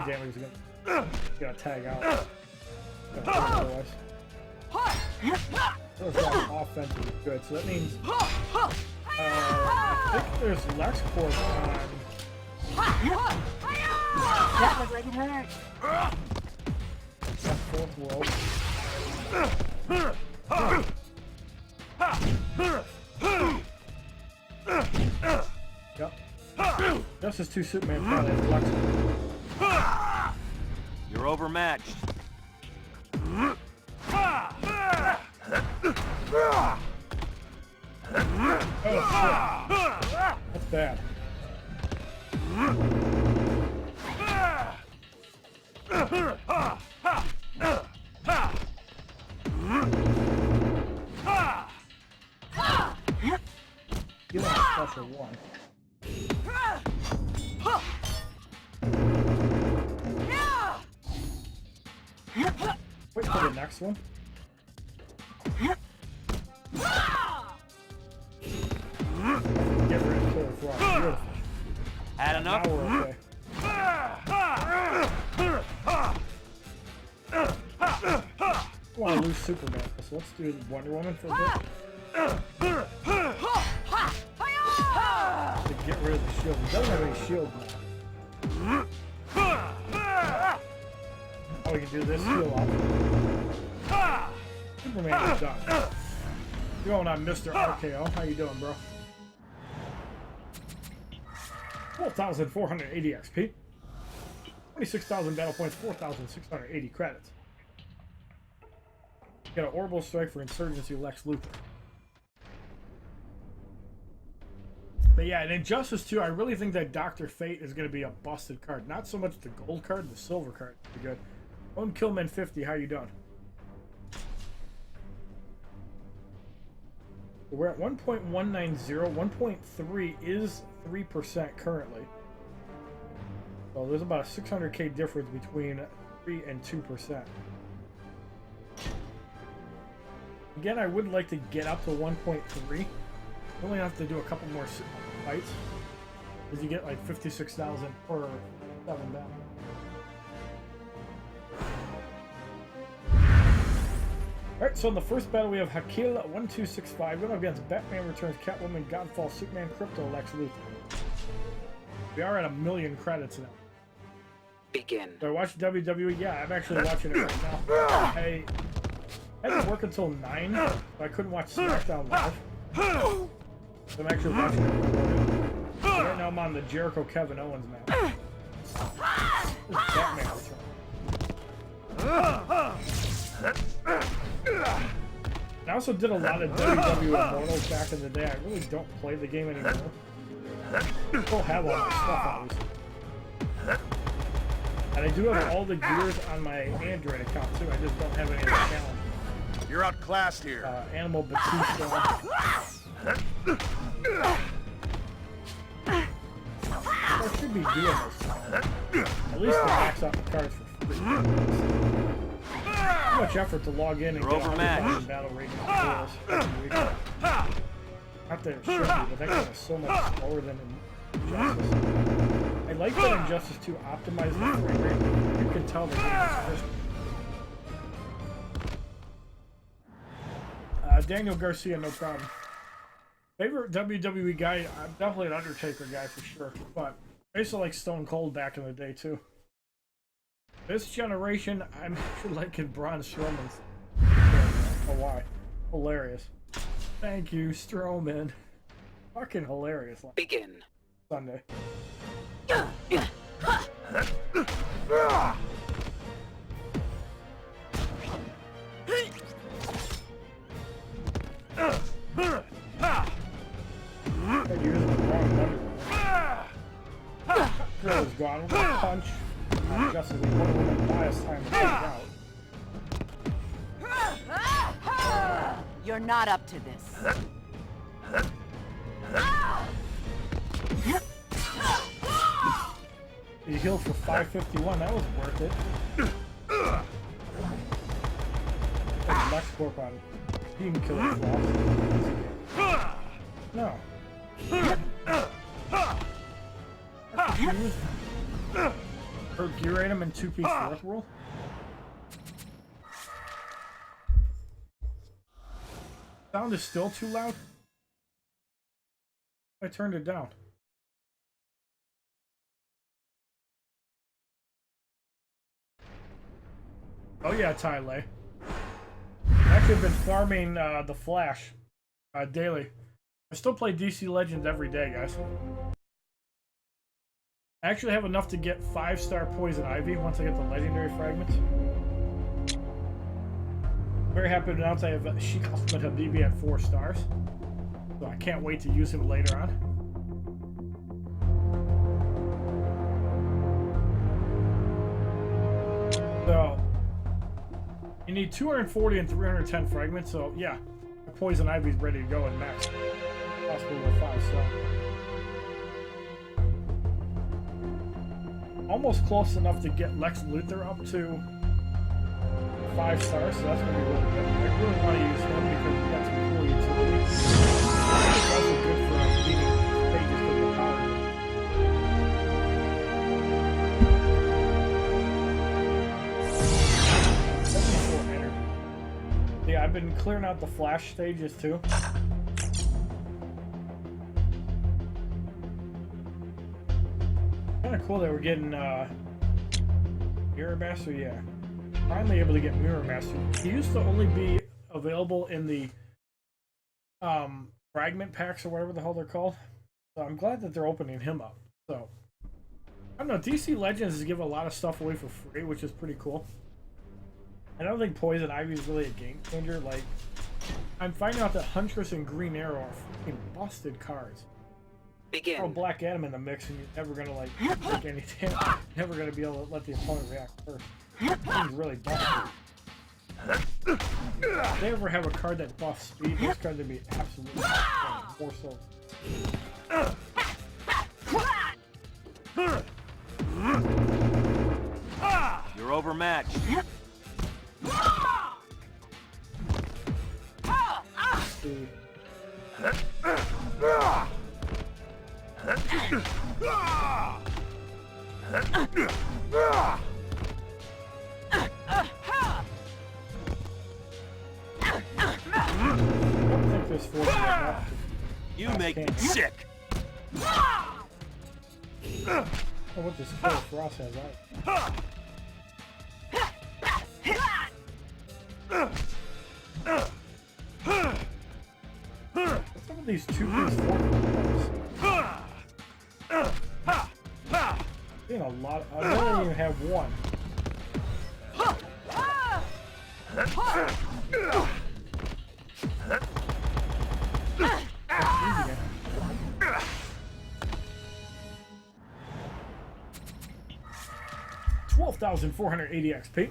damage again. Gotta tag out. Otherwise. Offensive is good, so that means I think there's LexCorp on. That looked like it hurt. That's fourth world. Yep. Just as two Superman probably have LexCorp. You're overmatched. Oh, that's bad. You want a special one. Wait for the next one. Get rid of Killer Frog. Beautiful. Had enough? Now we're okay. I want to lose Superman, so let's do Wonder Woman for a bit. To get rid of the shield. He doesn't have any shield now. Oh, we can do this heal off. Superman is done. Going on Mr. RKO. How you doing, bro? 12,480 XP. 26,000 battle points, 4,680 credits. Got an orbital strike for Insurgency Lex Luthor. But yeah, in Injustice 2, I really think that Dr. Fate is going to be a busted card. Not so much the gold card, the silver card would be good. Own Killman 50, how you doing? We're at 1.190, 1.3 is 3% currently. So there's about a 600k difference between 3 and 2%. Again, I would like to get up to 1.3. Only have to do a couple more fights. Because you get like 56,000 per 7 battle. Alright, so in the first battle we have Hakil 1265 going up against Batman Returns, Catwoman, Godfall, Superman, Crypto, Lex Luthor. We are at 1,000,000 credits now. Begin. Do I watch WWE? Yeah, I'm actually watching it right now. I had to work until 9, so I couldn't watch SmackDown live. So I'm actually watching it recorded. So right now I'm on the Jericho Kevin Owens match. This is Batman Returns. I also did a lot of WWE Immortals back in the day. I really don't play the game anymore. I still have all my stuff, obviously. And I do have all the gears on my Android account too. I just don't have any of the challenge. You're outclassed here. Animal Batista. I should be doing this. At least to max out the cards for free. Too much effort to log in and get 100,000 battle rating. Not that it should be, but that game is so much slower than Injustice. I like that Injustice 2 optimized the frame rate. You can tell the game is crisp. Daniel Garcia, no problem. Favorite WWE guy? I'm definitely an Undertaker guy for sure, but I used to like Stone Cold back in the day too. This generation, I'm actually liking Braun Strowman. Oh, why? Hilarious. Thank you, Strowman. Fucking hilarious. Begin. Sunday. You're using the wrong number. Girl is gone. Punch. Justice League Wonder Woman bias time to take out. You're not up to this. You healed for 551. That was worth it. LexCorp on Team Killer Frost. No. Heard gear item in two-piece fourth world? Sound is still too loud? I turned it down. Oh yeah, Tylay. Actually, I've been farming the Flash daily. I still play DC Legends every day, guys. I actually have enough to get 5-star Poison Ivy once I get the legendary fragments. Very happy to announce I have Sheikh Ahmed Habibi at 4 stars. So I can't wait to use him later on. So you need 240 and 310 fragments, so yeah, Poison Ivy's ready to go in max. Possibly with 5-star. Almost close enough to get Lex Luthor up to 5 stars, so that's gonna be really good. I really want to use him because we got some cool utility. It's also good for beating pages with the power. Yeah, I've been clearing out the Flash stages too. Kind of cool that we're getting Mirror Master, yeah. Finally able to get Mirror Master. He used to only be available in the fragment packs or whatever the hell they're called. So I'm glad that they're opening him up. So I don't know, DC Legends is giving a lot of stuff away for free, which is pretty cool. I don't think Poison Ivy is really a game changer. Like, I'm finding out that Huntress and Green Arrow are fucking busted cards. Begin. Throw Black Adam in the mix and you're never gonna like take any damage. Never gonna be able to let the opponent react first. He's really busted. If they ever have a card that buffs speed, this card would be absolutely more so. You're overmatched. You make me sick. Oh, what this Killer Frost has out. What's some of these two-piece seeing a lot. I don't even have one. $12,480 XP,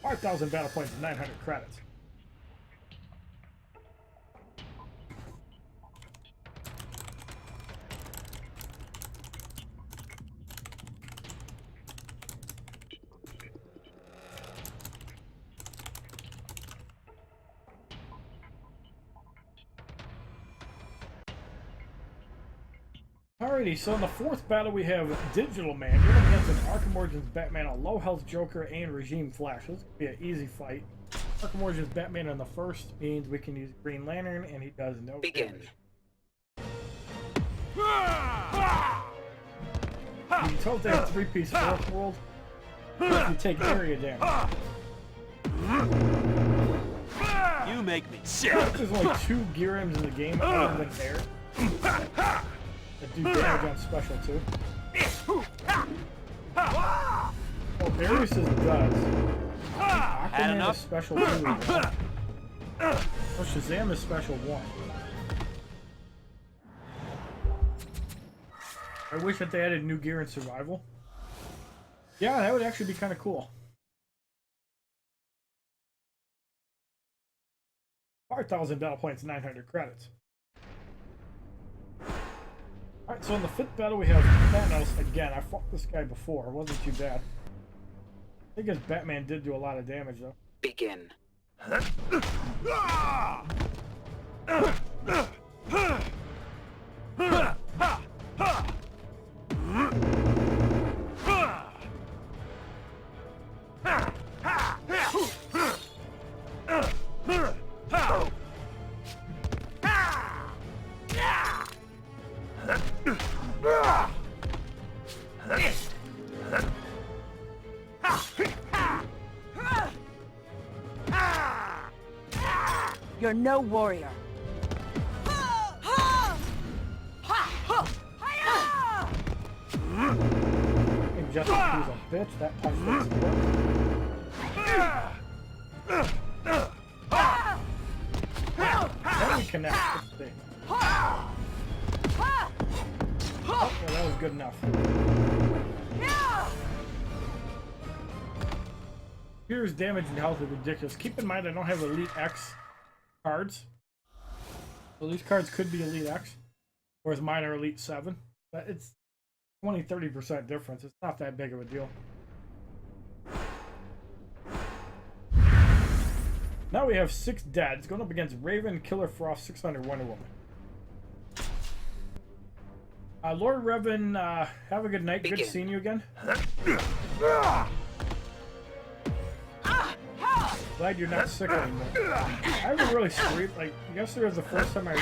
5,000 battle points, and 900 credits. Alrighty, so in the fourth battle we have Digital Man going against an Arkham Origins Batman, a low health Joker, and Regime Flash. This is going to be an easy fight. Arkham Origins Batman in the first means we can use Green Lantern and he does no damage. You can totally have 3-piece fourth world if you take area damage. You make me sick. There's only 2 gear items in the game other than air that do damage on special too. Oh, Arius does. Aquaman is special 2. Oh, Shazam is special 1. I wish that they added new gear in survival. Yeah, that would actually be kind of cool. 5,000 battle points, 900 credits. Alright, so in the 5th battle we have Thanos again. I fought this guy before, it wasn't too bad. I think his Batman did do a lot of damage though. Begin. You're no warrior. And just because he's a bitch, that punch doesn't work. Then we connect. Let's see. Oh, well, that was good enough. Here's damage and health is ridiculous. Keep in mind I don't have Elite X cards. So these cards could be Elite X, whereas mine are Elite 7. But it's 20-30% difference. It's not that big of a deal. Now we have 6 deads going up against Raven, Killer Frost, 600 Wonder Woman. Lord Revan, have a good night. Good seeing you again. Glad you're not sick anymore. I haven't really streamed, like, yesterday was the first time I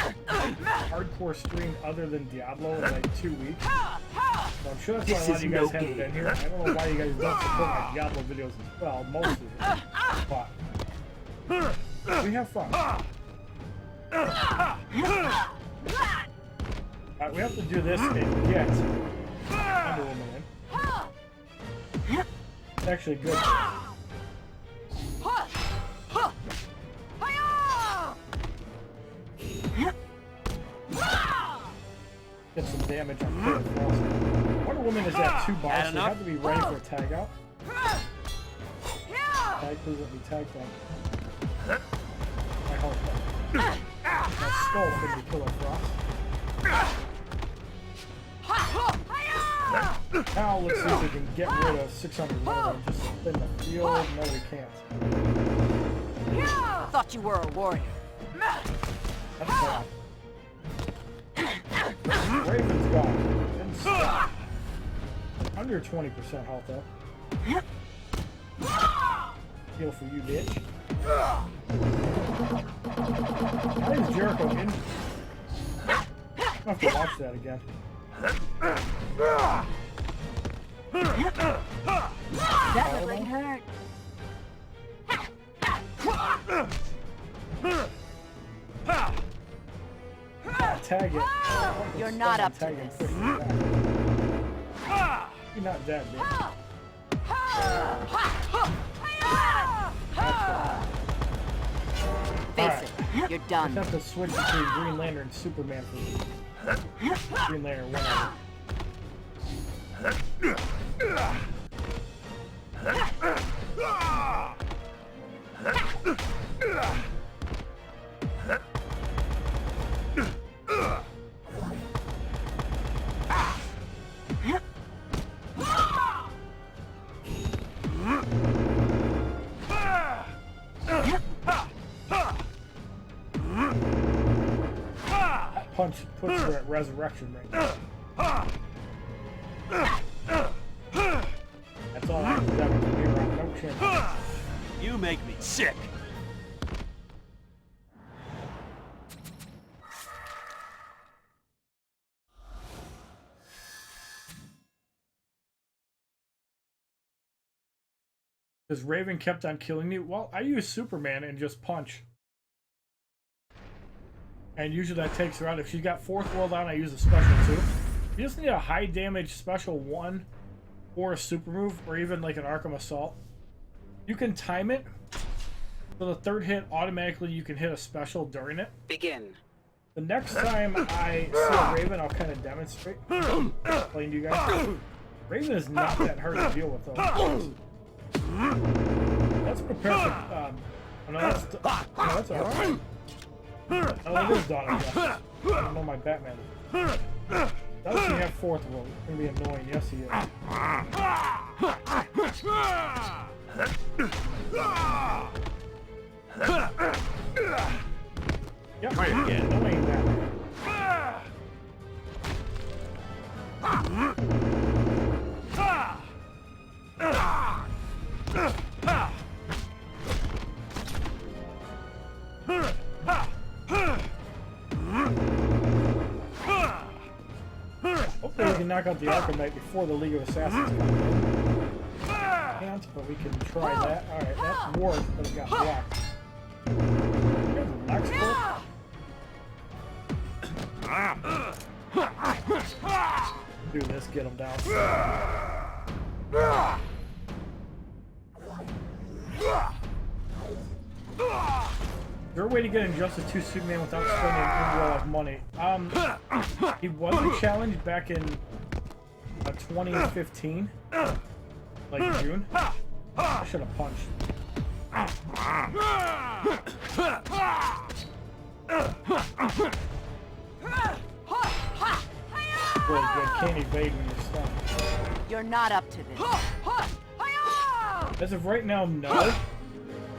hardcore streamed other than Diablo in like 2 weeks. So I'm sure that's why a lot of you guys haven't been here. I don't know why you guys don't support my Diablo videos as well, most of them. But we have fun. Alright, we have to do this and get Wonder Woman in. It's actually good. Get some damage on Killer Frost. Wonder Woman is at 2 bars, so you have to be ready for a tag out. Tag, please let me tag them. I hope that. That skull could be Killer Frost. Now let's see if we can get rid of 600 Wonder and just spin the field. No, we can't. Thought you were a warrior. That's bad. Raven's gone. And stop. Under 20% health though. Heal for you, bitch. How is Jericho in? I'll have to watch that again. That really hurt. Tag it. You're not up to this. You're not dead, man. Face it, you're I done. have to switch between Green Lantern and Superman for me. Green Lantern, whatever. Punch puts her at resurrection right now. That's all I have to do. No chance. You make me sick. Because Raven kept on killing me. Well, I use Superman and just punch. And usually that takes her out. If she's got 4th world on, I use a special 2. You just need a high damage special 1 or a super move or even like an Arkham Assault. You can time it. So the 3rd hit, automatically you can hit a special during it. Begin. The next time I see a Raven, I'll kind of demonstrate. Explain to you guys. Raven is not that hard to deal with though. Let's prepare for, no, that's alright. Oh, it is done, I guess. I don't know my Batman. Does he have 4th world? It's gonna be annoying. Yes, he is. Yep, annoying Batman. Hopefully we can knock out the Arkham Knight before the League of Assassins come in. Can't, but we can try that. Alright, that worked, but it got blocked. There's an Lex Do this, get him down. Is there a way to get Injustice 2 Superman without spending a lot of money? He was a challenge back in 2015, like June. I should have punched. Really good. Can't evade when you're stunned. You're not up to this. As of right now, no.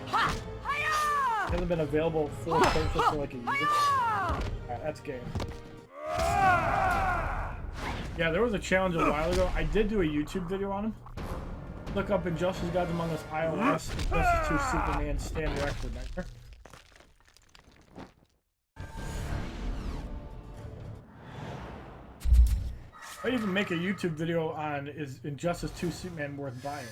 Hasn't been available for purchase for like a year. Alright, that's game. Yeah, there was a challenge a while ago. I did do a YouTube video on him. Look up Injustice Gods Among Us iOS. Injustice 2 Superman Stand Record Nightmare. I even make a YouTube video on is Injustice 2 Superman worth buying.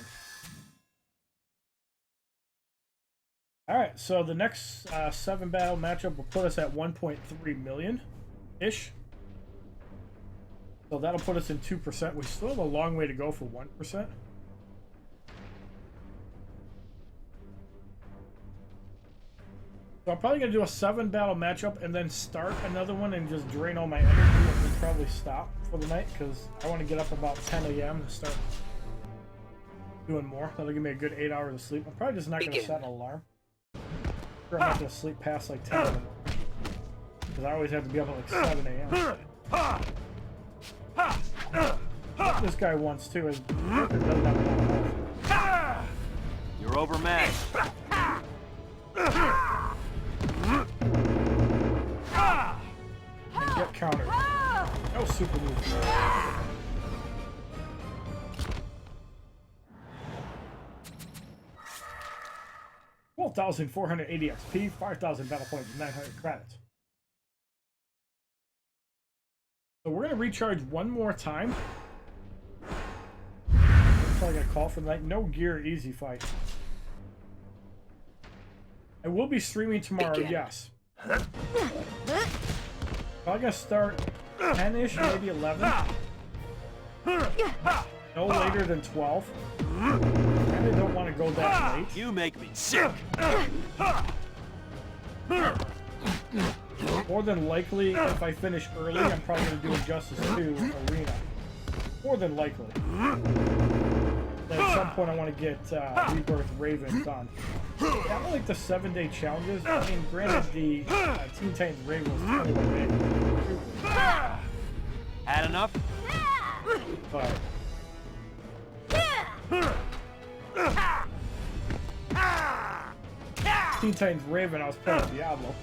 Alright, so the next 7 battle matchup will put us at 1.3 million-ish. So that'll put us in 2%. We still have a long way to go for 1%. So I'm probably going to do a 7 battle matchup and then start another one and just drain all my energy and then probably stop for the night because I want to get up about 10 a.m. to start doing more. That'll give me a good 8 hours of sleep. I'm probably just not going to set an alarm. I'm not going to sleep past like 10 a.m. because I always have to be up at like 7 a.m. What this guy wants too is doesn't have a lot of health. You're overmatched. And get countered. No super move. 12,480 XP, 5,000 battle points, and 900 credits. So we're going to recharge one more time. I'm probably going to call for the night. No gear, easy fight. I will be streaming tomorrow, yes. Probably going to start 10-ish, maybe 11. No later than 12. I really don't want to go that late. You make me sick. More than likely, if I finish early, I'm probably going to do Injustice 2 Arena. More than likely. Then at some point I want to get Rebirth Raven done. I don't like the 7-day challenges. I mean, granted, the Teen Titans Raven was 21 days. Had enough? But... Teen Titans Raven, I was playing Diablo.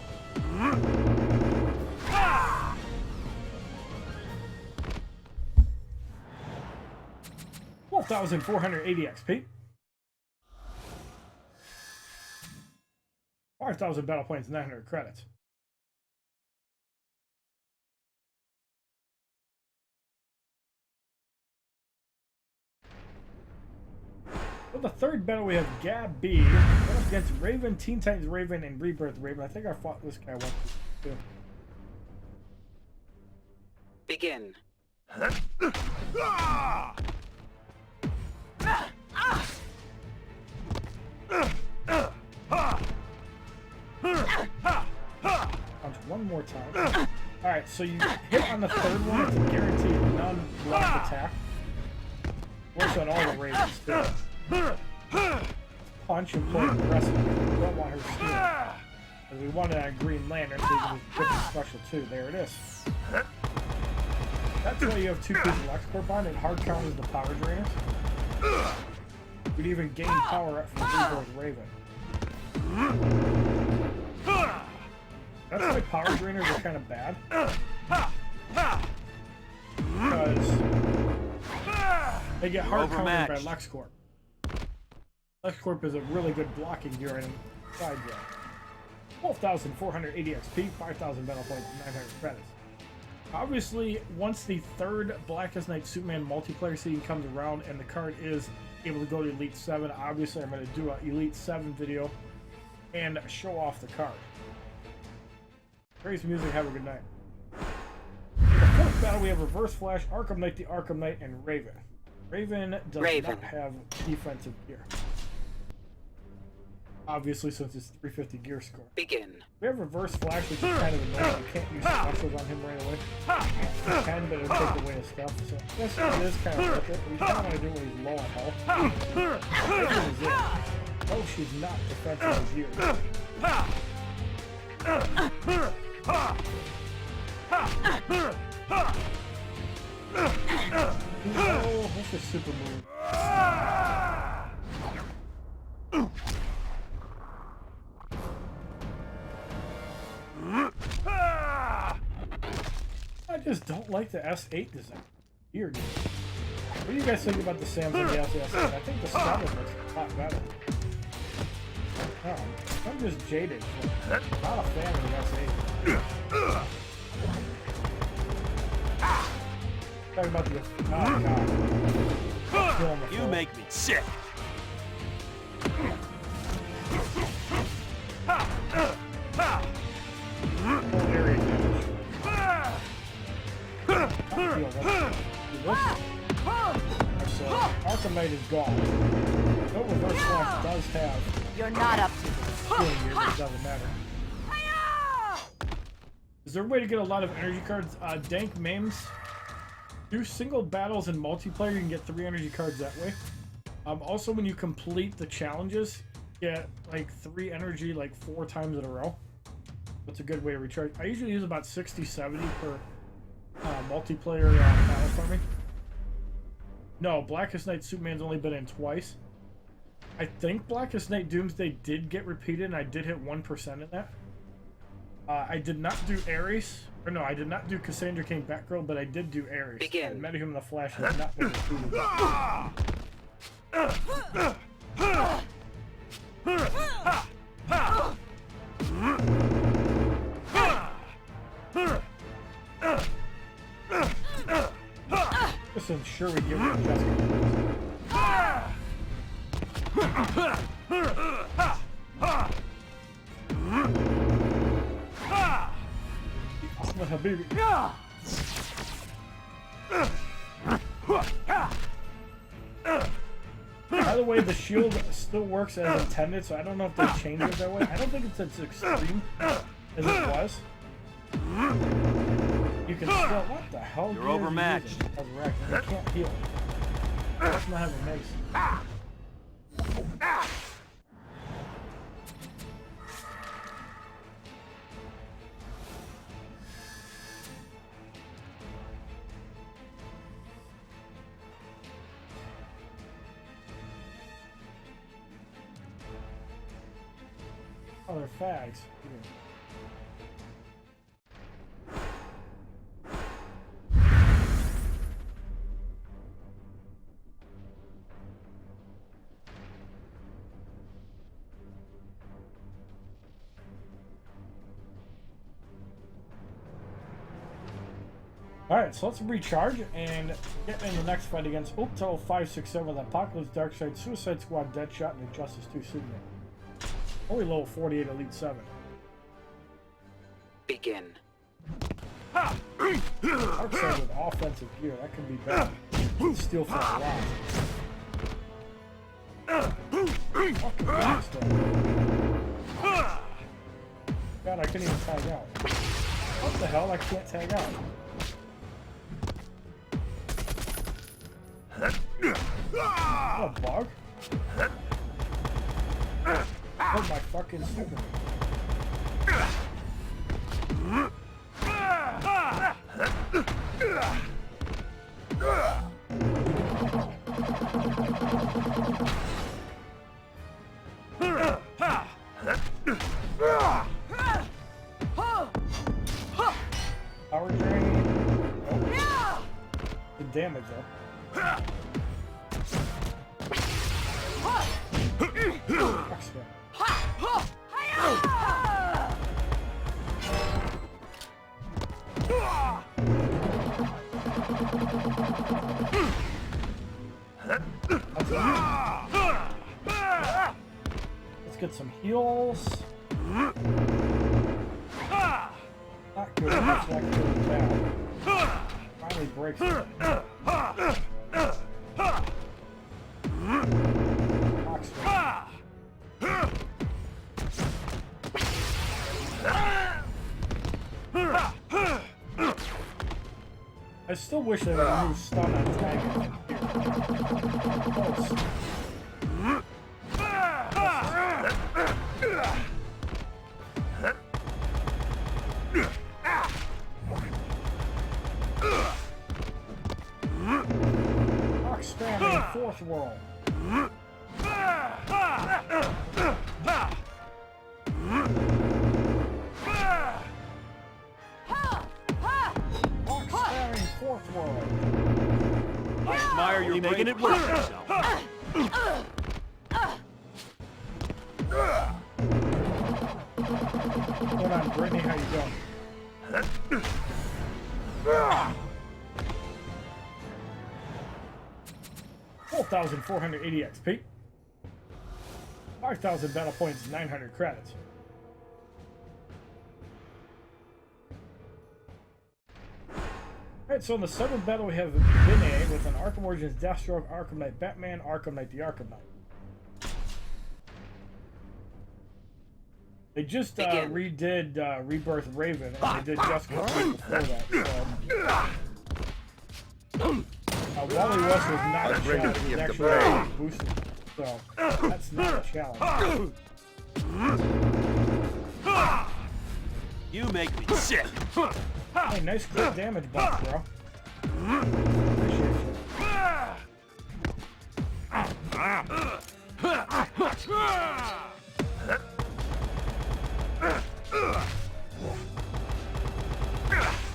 $12,480 XP. 5,000 battle points, 900 credits. For the third battle, we have Gab B up against Raven, Teen Titans Raven, and Rebirth Raven. I think I fought this guy once too. Begin. Punch one more time. Alright, so you hit on the third one, it's a guaranteed non-block attack. Works on all the Ravens too. Punch and play aggressive. We don't want her stealing. Because we want it on Green Lantern, so you can just get the special too. There it is. That's why you have 2 pieces of LexCorp on. It hard counters the power drainers. We'd even gain power up from Rebirth Raven. That's why power drainers are kind of bad. Because they get hard countered by LexCorp. LexCorp is a really good blocking gear item. Side drag. 12,480 XP, 5,000 battle points, 900 credits. Obviously, once the third Blackest Night Superman multiplayer season comes around and the card is able to go to Elite 7, obviously I'm going to do an Elite 7 video and show off the card. Praise music, have a good night. battle, we have Reverse Flash, Arkham Knight, the Arkham Knight, and Raven. Raven does not have defensive gear. Obviously, since it's 350 gear score. Begin. We have Reverse Flash, which is kind of annoying. You can't use specials on him right away. You can, but it'll take away his stuff. So, yes, it is kind of worth it. But you kind of want to do it when he's low on health. Raven is it. Oh, she's not defensive gear. Oh, what's the super move? I just don't like the S8 design. Weird. What do you guys think about the Samsung Galaxy S8? I think the 7 looks a lot better. Oh, I'm just jaded. I'm not a fan of the S8. Talking about the... Oh, God. You make me sick. Full area damage. So, Arkham Knight is gone. No Reverse Flash does have... You're not up to this. Healing gear, but it doesn't matter. Is there a way to get a lot of energy cards? Dank Mames. Do single battles in multiplayer, you can get 3 energy cards that way. Also, when you complete the challenges, you get like 3 energy like 4 times in a row. That's a good way to recharge. I usually use about 60-70 per multiplayer battle for me. No, Blackest Night Superman's only been in twice. I think Blackest Night Doomsday did get repeated, and I did hit 1% in that. I did not do Ares. Or no, I did not do Cassandra King Batgirl, but I did do Ares. Begin. Metahuman the Flash has not been repeated. Just ensure we get rid of Jessica. Ahmed Habibi. By the way, the shield still works as intended, so I don't know if they changed it that way. I don't think it's as extreme as it was. You can still... What the hell? You're overmatched. You can't heal. That's not have a mace. Oh, they're fags. Alright, so let's recharge and get in the next fight against Ultel 567 with Apocalypse, Darkseid, Suicide Squad, Deadshot, and Injustice 2 Superman. Only level 48 Elite 7. Begin. Darkseid with offensive gear, that can be bad. Steal for a lot. Fucking God, I couldn't even tag out. What the hell? I can't tag out. What a bug? Oh my fucking stupid. Power drain. Oh. Good damage though. Let's get some heals. Not good. Not good. Bad. definitely breaks it. I still wish they would remove stun on Tiger. Close. Rock spamming fourth wall. Rock spamming fourth wall. I admire you making it work for yourself. Hold on, Brittany, how you doing? 12,480 XP. 5,000 battle points, 900 credits. Alright, so in the seventh battle we have Vinay with an Arkham Origins Deathstroke, Arkham Knight Batman, Arkham Knight the Arkham Knight. They just redid Rebirth Raven, and they did Justice League before that. So, Wally West was not a challenge, he was actually boosted. So, that's not a challenge. You make me sick. Hey, nice crit damage buff, bro. Appreciate you.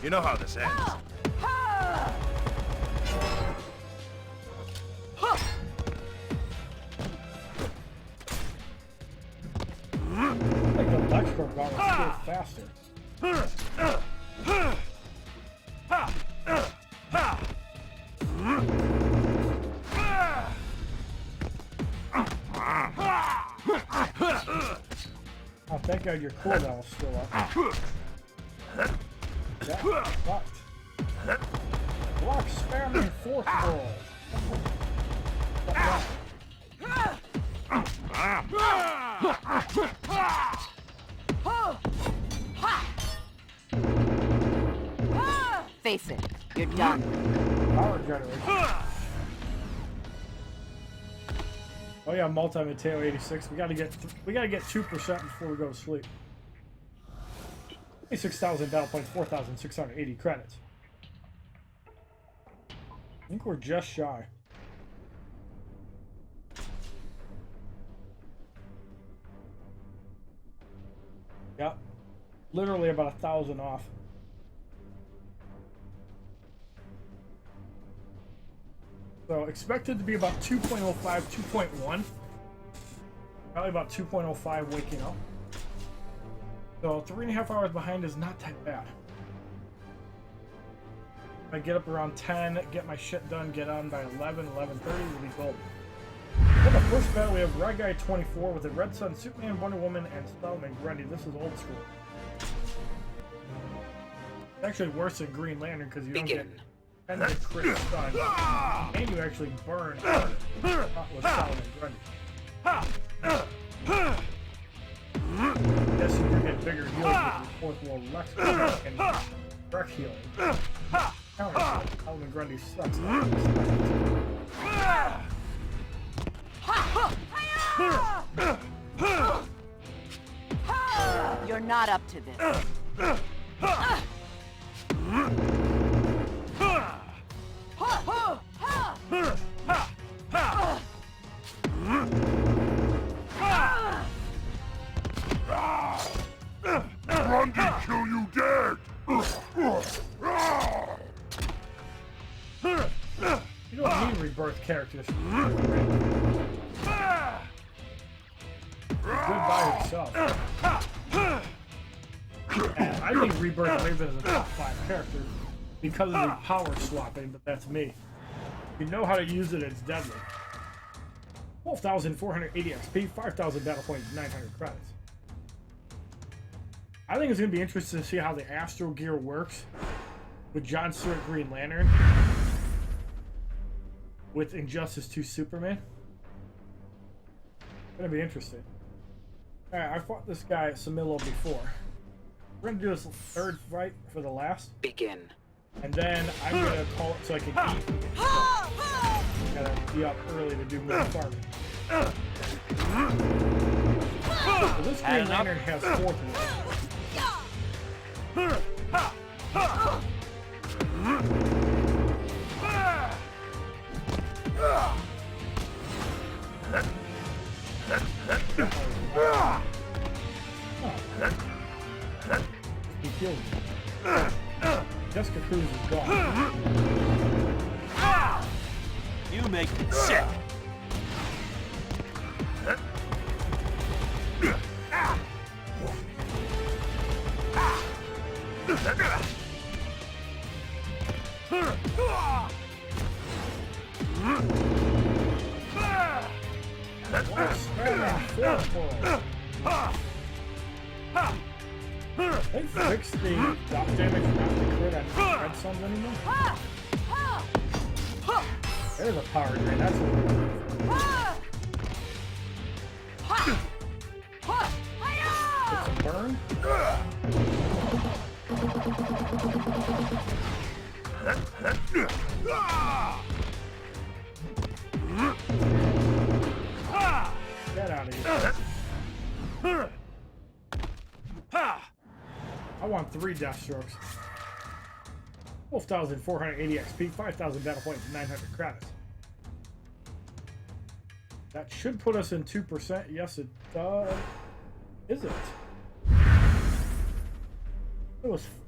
You know how this ends. I think the Electro gun will skate faster. Oh, thank God your cooldown is still up. Yeah, fucked. Block spamming fourth roll. Face it, you're done. Power generation. Oh yeah, multi-Mateo 86. We gotta get 2% before we go to sleep. 26,000 battle points, 4,680 credits. I think we're just shy. Yep. Literally about 1,000 off. So expected to be about 2.05, 2.1. Probably about 2.05 waking up. So 3.5 hours behind is not that bad. If I get up around 10, get my shit done, get on by 11, 11:30, we'll be golden. In the first battle, we have Red Guy 24 with the Red Sun, Superman, Wonder Woman, and Solomon Grundy. This is old school. It's actually worse than Green Lantern because you don't get 10 to crit stun, and you actually burn with Solomon Grundy. Yes, you do get bigger heals with your fourth wall Lex and direct healing. Counter Solomon Grundy sucks. You're not up to this. Grundy kill you dead! You don't need rebirth characters. Good by yourself. And I think Rebirth Raven is a top 5 character because of the power swapping, but that's me. If you know how to use it, it's deadly. 12,480 XP, 5,000 battle points, 900 credits. I think it's going to be interesting to see how the Astro Gear works. with John Stewart Green Lantern with Injustice 2 Superman. It's gonna be interesting. Alright, I fought this guy Samilo before. We're gonna do this third fight for the last. Begin. And then I'm gonna call it so I can eat. Gotta be up early to do more farming. So this Green Lantern has 4th He killed me. Jessica Cruz is gone. You make me sick. They fixed the dot damage not to crit on red suns anymore? There's a power drain, that's what we're looking for. Get some burn. Get out of here. I want 3 Deathstrokes. 12,480 XP, 5,000 battle points, 900 credits. That should put us in 2%. Yes, it does. Is it?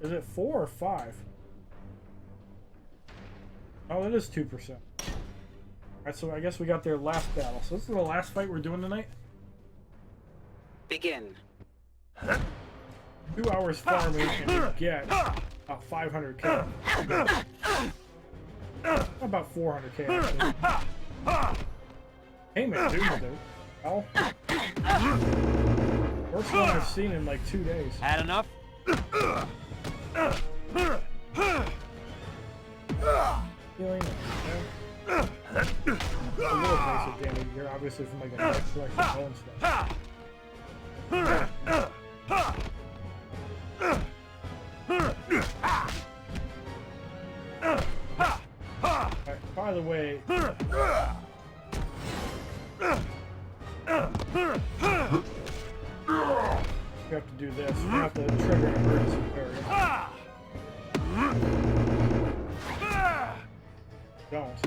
Is it 4 or 5? Oh, it is 2%. Alright, so I guess we got their last battle. So this is the last fight we're doing tonight. Begin. 2 hours farming and we get about 500k. About 400k actually. Hey man, dude. Oh. First one I've seen in like 2 days. Had enough? Healing. Okay. A little basic damage here, obviously from like a next selection bone stuff. Right, by the way, we have to do this. We have to trigger an emergency barrier. Don't.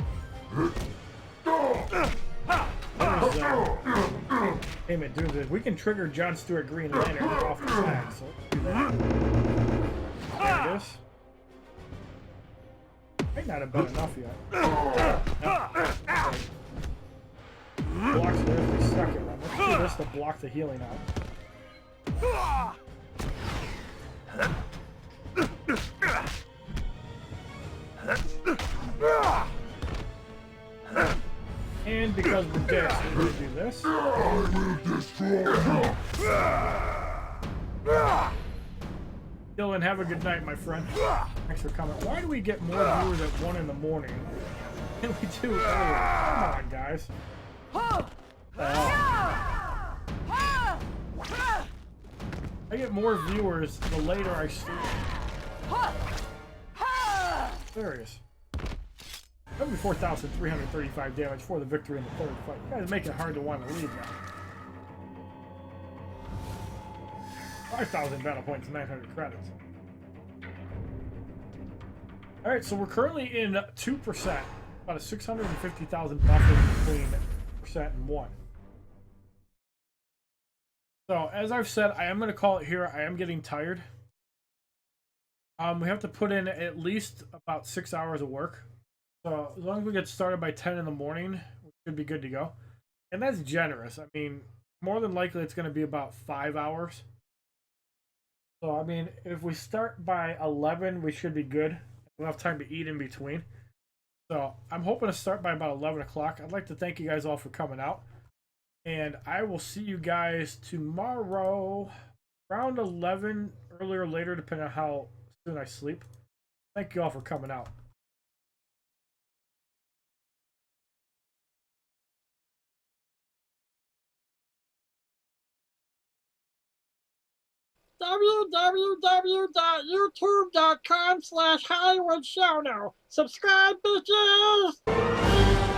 Hey man, do this. We can trigger John Stewart Green Lantern off the tag, so let's do that. There it is. Might not have been enough yet. No. Okay. Blocks there's the second one. Let's do this to block the healing out. And because we're dead, we're going to do this. I will destroy you. Dylan, have a good night, my friend. Thanks for coming. Why do we get more viewers at 1 in the morning than we do earlier? Come on, guys. I get more viewers the later I stream. Serious. 74,335 damage for the victory in the third fight. You guys make it hard to want to leave now. 5,000 battle points, 900 credits. Alright, so we're currently in 2%. About a 650,000 buffer between percent and 1. So, as I've said, I am going to call it here. I am getting tired. We have to put in at least about 6 hours of work. So, as long as we get started by 10 in the morning, we should be good to go. And that's generous. I mean, more than likely it's going to be about 5 hours. So, I mean, if we start by 11, we should be good. We'll have time to eat in between. So, I'm hoping to start by about 11 o'clock. I'd like to thank you guys all for coming out. And I will see you guys tomorrow around 11, earlier or later, depending on how soon I sleep. Thank you all for coming out. www.youtube.com/HollywoodShono. Subscribe, bitches!